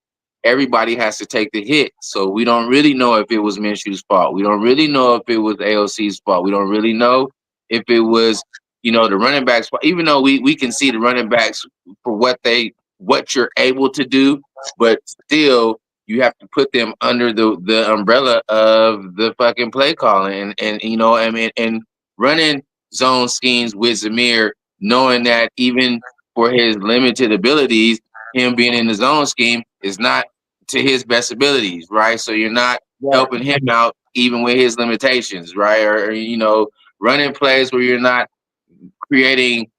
everybody has to take the hit. So we don't really know if it was Minshew's fault. We don't really know if it was AOC's fault. We don't really know if it was, you know, the running backs fault. Even though we can see the running backs for what you're able to do, but still you have to put them under the umbrella of the fucking play calling and you know, I mean, and running zone schemes with Zamir, knowing that even for his limited abilities, him being in the zone scheme is not to his best abilities, right? So you're not helping him out even with his limitations, right? Or you know, running plays where you're not creating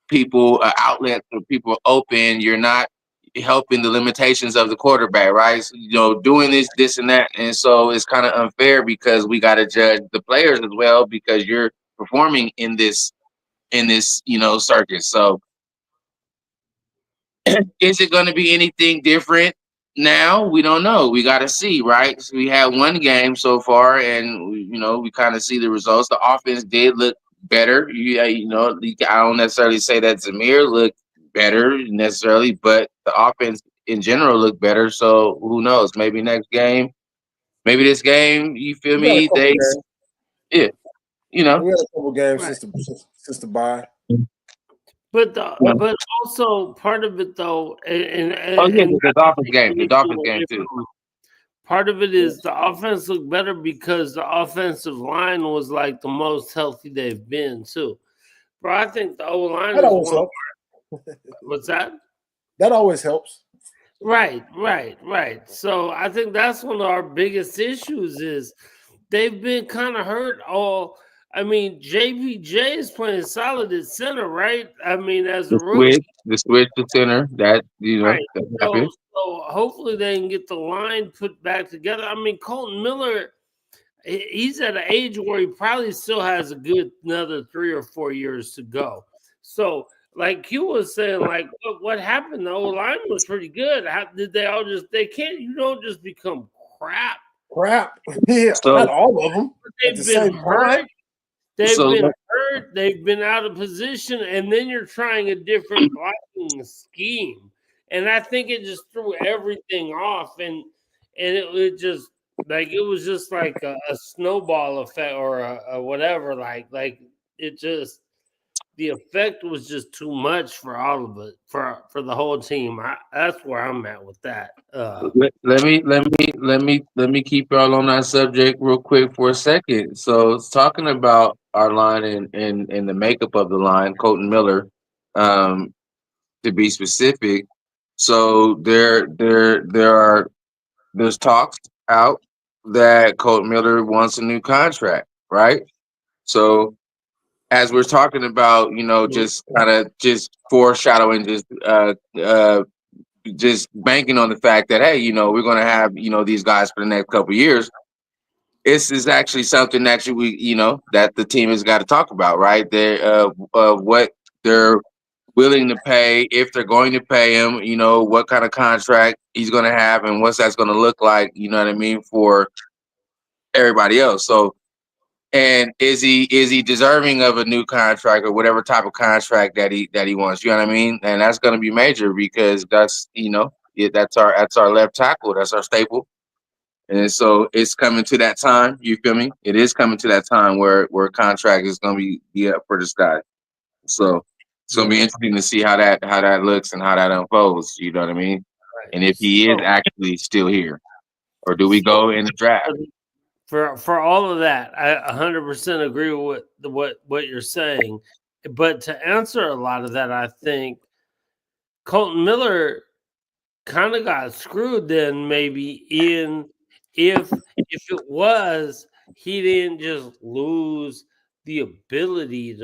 people outlets for people open, you're not helping the limitations of the quarterback, right? So, you know, doing this and that, and so it's kind of unfair because we got to judge the players as well because you're performing in this you know, circus. So is it going to be anything different now? We don't know. We got to see, right? So we had one game so far, and you know, we kind of see the results. The offense did look better. You know, I don't necessarily say that Zamir looked better necessarily, but the offense in general looked better. So who knows? Maybe next game, maybe this game. You feel me? Yeah, you know, we had a couple games since the bye. But also part of it though, the Dolphins game too. Part of it is the offense looked better because the offensive line was like the most healthy they've been too. Bro, I think the O-line is one. What's that? That always helps. Right. So I think that's one of our biggest issues is they've been kind of hurt all. I mean, JBJ is playing solid at center, right? I mean, as a rookie. The switch to center, that, you know, right. So hopefully they can get the line put back together. I mean, Colton Miller, he's at an age where he probably still has a good another 3 or 4 years to go. So, like Q was saying, like, what happened? The O-line was pretty good. How did they all you don't just become crap. Yeah, not all of them. They've been hurt. They've been hurt. They've been out of position, and then you're trying a different blocking scheme. And I think it just threw everything off, and it just like it was just like a snowball effect or a whatever. Like it just the effect was just too much for all of it for the whole team. That's where I'm at with that. Let me keep y'all on that subject real quick for a second. So talking about our line and the makeup of the line, Colton Miller, to be specific. So there's talks out that Colton Miller wants a new contract, right? So as we're talking about, you know, just kind of just foreshadowing, just just banking on the fact that, hey, we're going to have, these guys for the next couple of years. This is actually something that that the team has got to talk about, right? What they're willing to pay, if they're going to pay him, what kind of contract he's going to have and what's that's going to look like, you know what I mean, for everybody else. So, and is he deserving of a new contract or whatever type of contract that he wants? You know what I mean? And that's going to be major because that's that's our left tackle, that's our staple. And so it's coming to that time. You feel me? It is coming to that time where contract is going to be up for this guy. So it's going to be interesting to see how that looks and how that unfolds. You know what I mean? Right. And if he is actually still here, or do we go in the draft? For all of that, I 100% agree with what you're saying. But to answer a lot of that, I think Kolton Miller kind of got screwed then, maybe if it was he didn't just lose the ability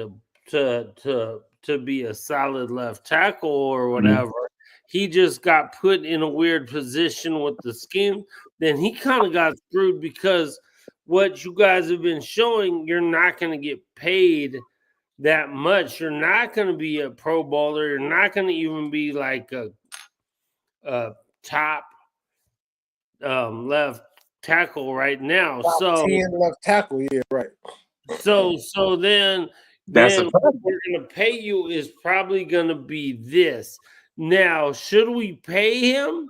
to be a solid left tackle or whatever. Mm-hmm. He just got put in a weird position with the scheme. Then he kind of got screwed because what you guys have been showing, you're not going to get paid that much. You're not going to be a Pro Bowler. You're not going to even be like a top left tackle right now. Top 10 left tackle, yeah, right. So then what we're going to pay you is probably going to be this. Now, should we pay him?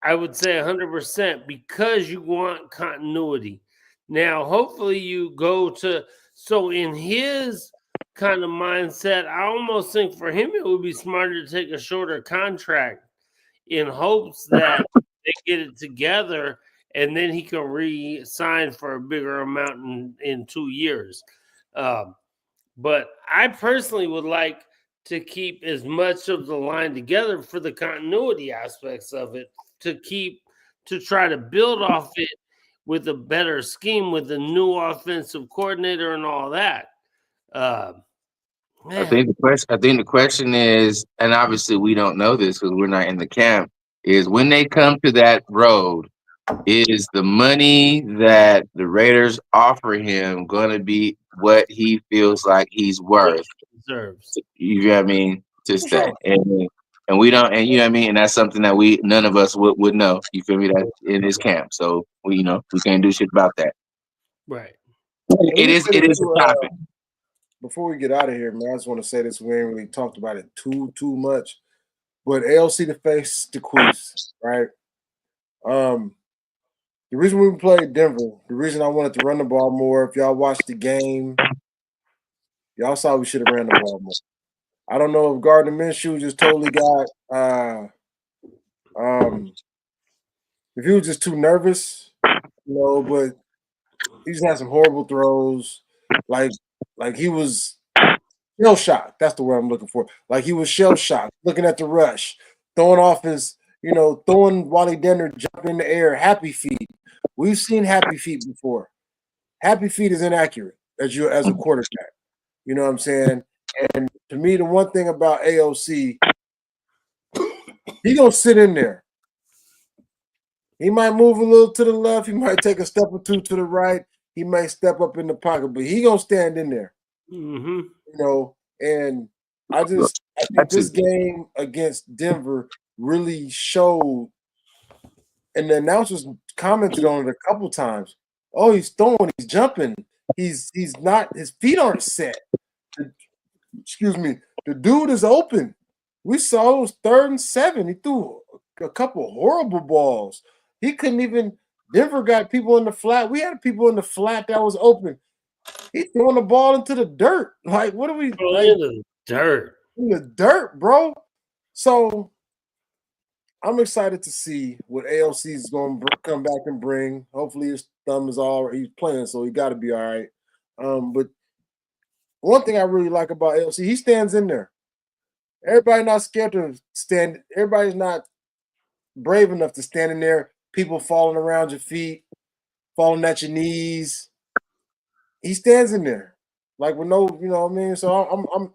I would say 100% because you want continuity. Now, hopefully you go to – so in his kind of mindset, I almost think for him it would be smarter to take a shorter contract in hopes that they get it together and then he can re-sign for a bigger amount in 2 years. But I personally would like to keep as much of the line together for the continuity aspects of it, to try to build off it with a better scheme, with a new offensive coordinator and all that. I think the question is, and obviously we don't know this because we're not in the camp, is when they come to that road, is the money that the Raiders offer him going to be what he feels like he's worth? Deserves. You know what I mean? To stay. And we don't, and you know what I mean? And that's something that none of us would know. You feel me? That's in this camp. So we can't do shit about that. Right. It is a topic. Before we get out of here, man, I just want to say this. We ain't really talked about it too much. But ALC to face the Queefs, right? The reason we played Denver, the reason I wanted to run the ball more, if y'all watched the game, y'all saw we should have ran the ball more. I don't know if Gardner Minshew just totally got if he was just too nervous, but he just had some horrible throws. Like he was shell shocked. That's the word I'm looking for. Like he was shell shocked, looking at the rush, throwing off his, throwing Wally Denner jump in the air, happy feet. We've seen happy feet before. Happy feet is inaccurate as a quarterback. You know what I'm saying? And to me, the one thing about AOC, he gonna sit in there. He might move a little to the left. He might take a step or two to the right. He might step up in the pocket, but he gonna stand in there. Mm-hmm. And I think this game against Denver really showed, and the announcers commented on it a couple times. Oh, he's throwing, he's jumping, he's not, his feet aren't set. Excuse me, the dude is open. We saw it was 3rd and 7. He threw a couple horrible balls. He couldn't even. Denver got people in the flat. We had people in the flat that was open. He's throwing the ball into the dirt. Like, what are we? Like, in the dirt. In the dirt, bro. So I'm excited to see what ALC is going to come back and bring. Hopefully his thumb is all right. He's playing, so he got to be all right. But one thing I really like about ALC, he stands in there. Everybody not scared to stand. Everybody's not brave enough to stand in there. People falling around your feet, falling at your knees. He stands in there. like with no, you know what I mean. So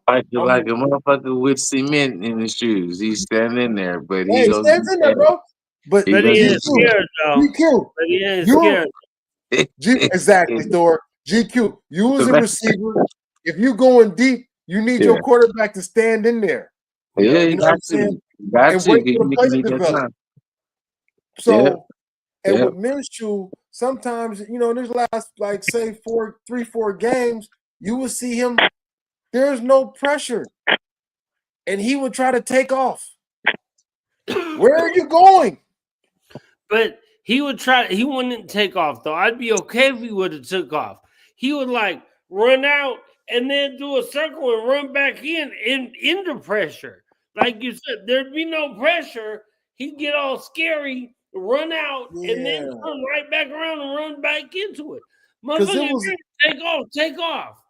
Like a motherfucker with cement in his shoes. He's standing there, but hey, he he goes. stands in there, bro. But He But goes. he ain't GQ, scared though. GQ, But he ain't you scared. exactly, Thor. GQ, you as a receiver, if you going deep, you need your Yeah. quarterback to stand in there. Yeah, You you know what I'm got saying? to. Got And to. wait You for the play to need that develop. time. So, and Yeah. with Minshew, sometimes, you know, in his last, like, say, 4 games, you will see him, there's no pressure. And he would try to take off. Where are you going? But he would try. He wouldn't take off though. I'd be okay if he would have took off. He would like run out and then do a circle and run back into pressure. Like you said, there'd be no pressure. He'd get all scary, run out, and then turn right back around and run back into it. Motherfucker, take off.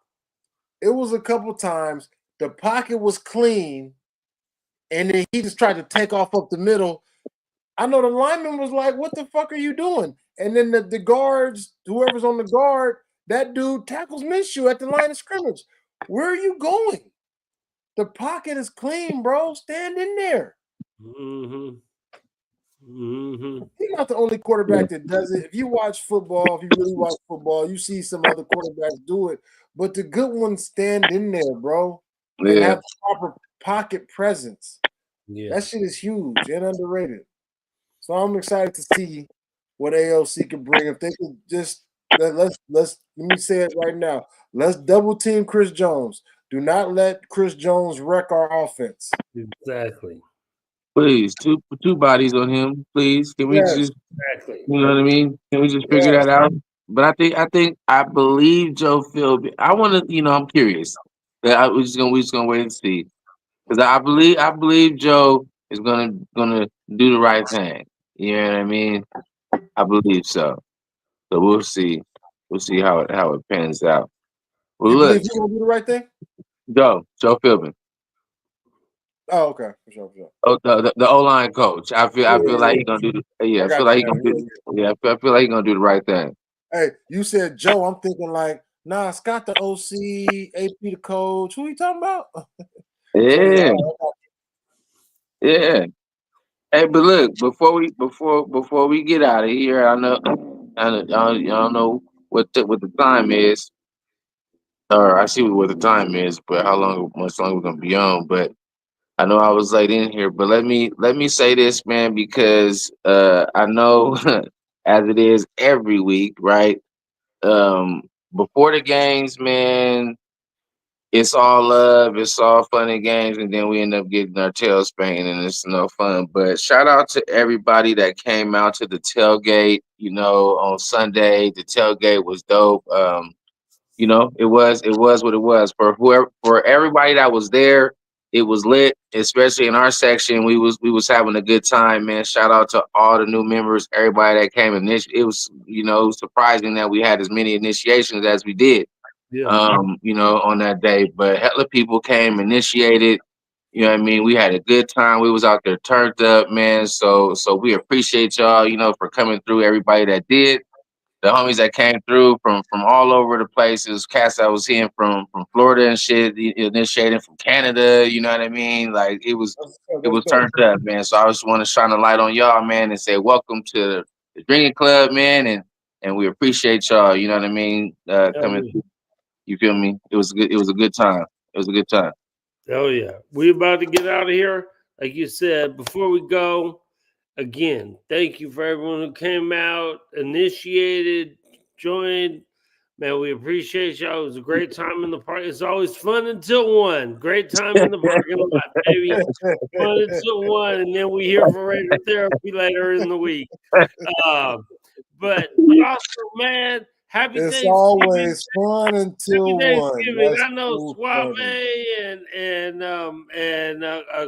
It was a couple times the pocket was clean, and then he just tried to take off up the middle. I know the lineman was like, "What the fuck are you doing?" And then the guards, whoever's on the guard, that dude tackles Minshew at the line of scrimmage. Where are you going? The pocket is clean, bro. Stand in there. Mm-hmm. Mm-hmm. He's not the only quarterback that does it. If you watch football, if you really watch football, you see some other quarterbacks do it. But the good ones stand in there, bro, and have proper pocket presence. Yeah. That shit is huge and underrated. So I'm excited to see what ALC can bring. If they could just let me say it right now. Let's double team Chris Jones. Do not let Chris Jones wreck our offense. Exactly. Please, two bodies on him. Please, can we just, Exactly. you know what I mean? Can we just figure that out? But I believe Joe Philby. I want to, you know, I'm curious. But we're just gonna wait and see, because I believe Joe is gonna do the right thing. You know what I mean? I believe so. So we'll see. We'll see how it pans out. Well, You look, believe he's gonna do the right thing? Joe Philby. Oh, okay, for sure. Oh, the O line coach. I feel like he's gonna do the I feel like he's gonna do I feel like he's gonna do the right thing. Hey, you said Joe. I'm thinking like, nah, Scott the OC, AP the coach. Who are you talking about? Yeah. Yeah. Hey, but look, before we get out of here, I don't know what the time is, or I see what the time is, but much longer we're gonna be on. But I know I was late in here, but let me say this, man, because I know as it is every week, right? Before the games, man, it's all love, it's all fun and games, and then we end up getting our tails spanked, and it's no fun. But shout out to everybody that came out to the tailgate. You know, on Sunday, the tailgate was dope. You know, it was what it was for everybody that was there. It was lit, especially in our section. We was having a good time, man. Shout out to all the new members, everybody that came. It was, you know, surprising that we had as many initiations as we did. Yeah. You know, on that day. But hella people came, initiated. You know what I mean? We had a good time. We was out there turned up, man. So we appreciate y'all, you know, for coming through. Everybody that did. The homies that came through from all over the places, cats that was here from Florida and shit, initiating from Canada, you know what I mean? Like it was turned up, man. So I just want to shine a light on y'all, man, and say welcome to the drinking club, man, and we appreciate y'all, you know what I mean? Coming through. You feel me? It was a good time. It was a good time. Oh yeah. We about to get out of here. Like you said, before we go, again, thank you for everyone who came out, initiated, joined. Man, we appreciate y'all. It was a great time in the park. It's always fun until 1. Great time in the parking lot, baby. Fun until 1, and then we hear from Radio Therapy later in the week. But also, man, happy it's Thanksgiving. Always fun until happy 1. Thanksgiving. That's I know so Suave funny. and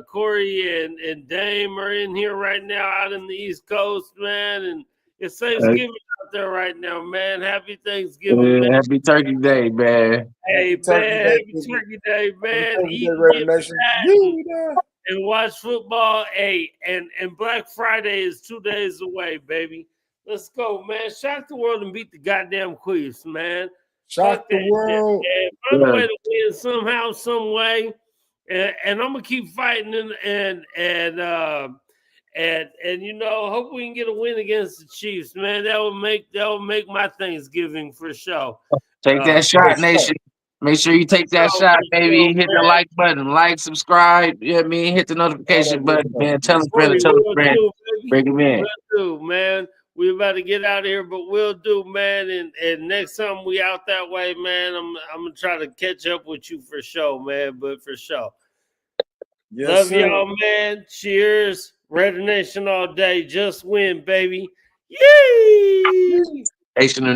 Corey and Dame are in here right now out in the East Coast, man. And it's Thanksgiving out there right now, man. Happy Thanksgiving, man. Happy Turkey Day, man. Hey, man. Happy Turkey Day, man. Eat and watch football. Hey, and Black Friday is 2 days away, baby. Let's go, man. Shock the world and beat the goddamn Queefs, man. Shock the world. And find a way to win somehow, some way. And I'm gonna keep fighting and you know, hope we can get a win against the Chiefs, man. That will make my Thanksgiving for sure. Take that shot, Nation. Make sure you take that shot, baby. Hit the like button, like, subscribe. You know what I mean? Hit the notification button, man. Tell a friend, tell a friend. Bring him in. We'll do, man. We about to get out of here, but we'll do, man. And next time we out that way, man, I'm gonna try to catch up with you for sure, man. But for sure. Yes, Love sir. y'all, man. Cheers. Raider Nation all day. Just win, baby. Yay! Nation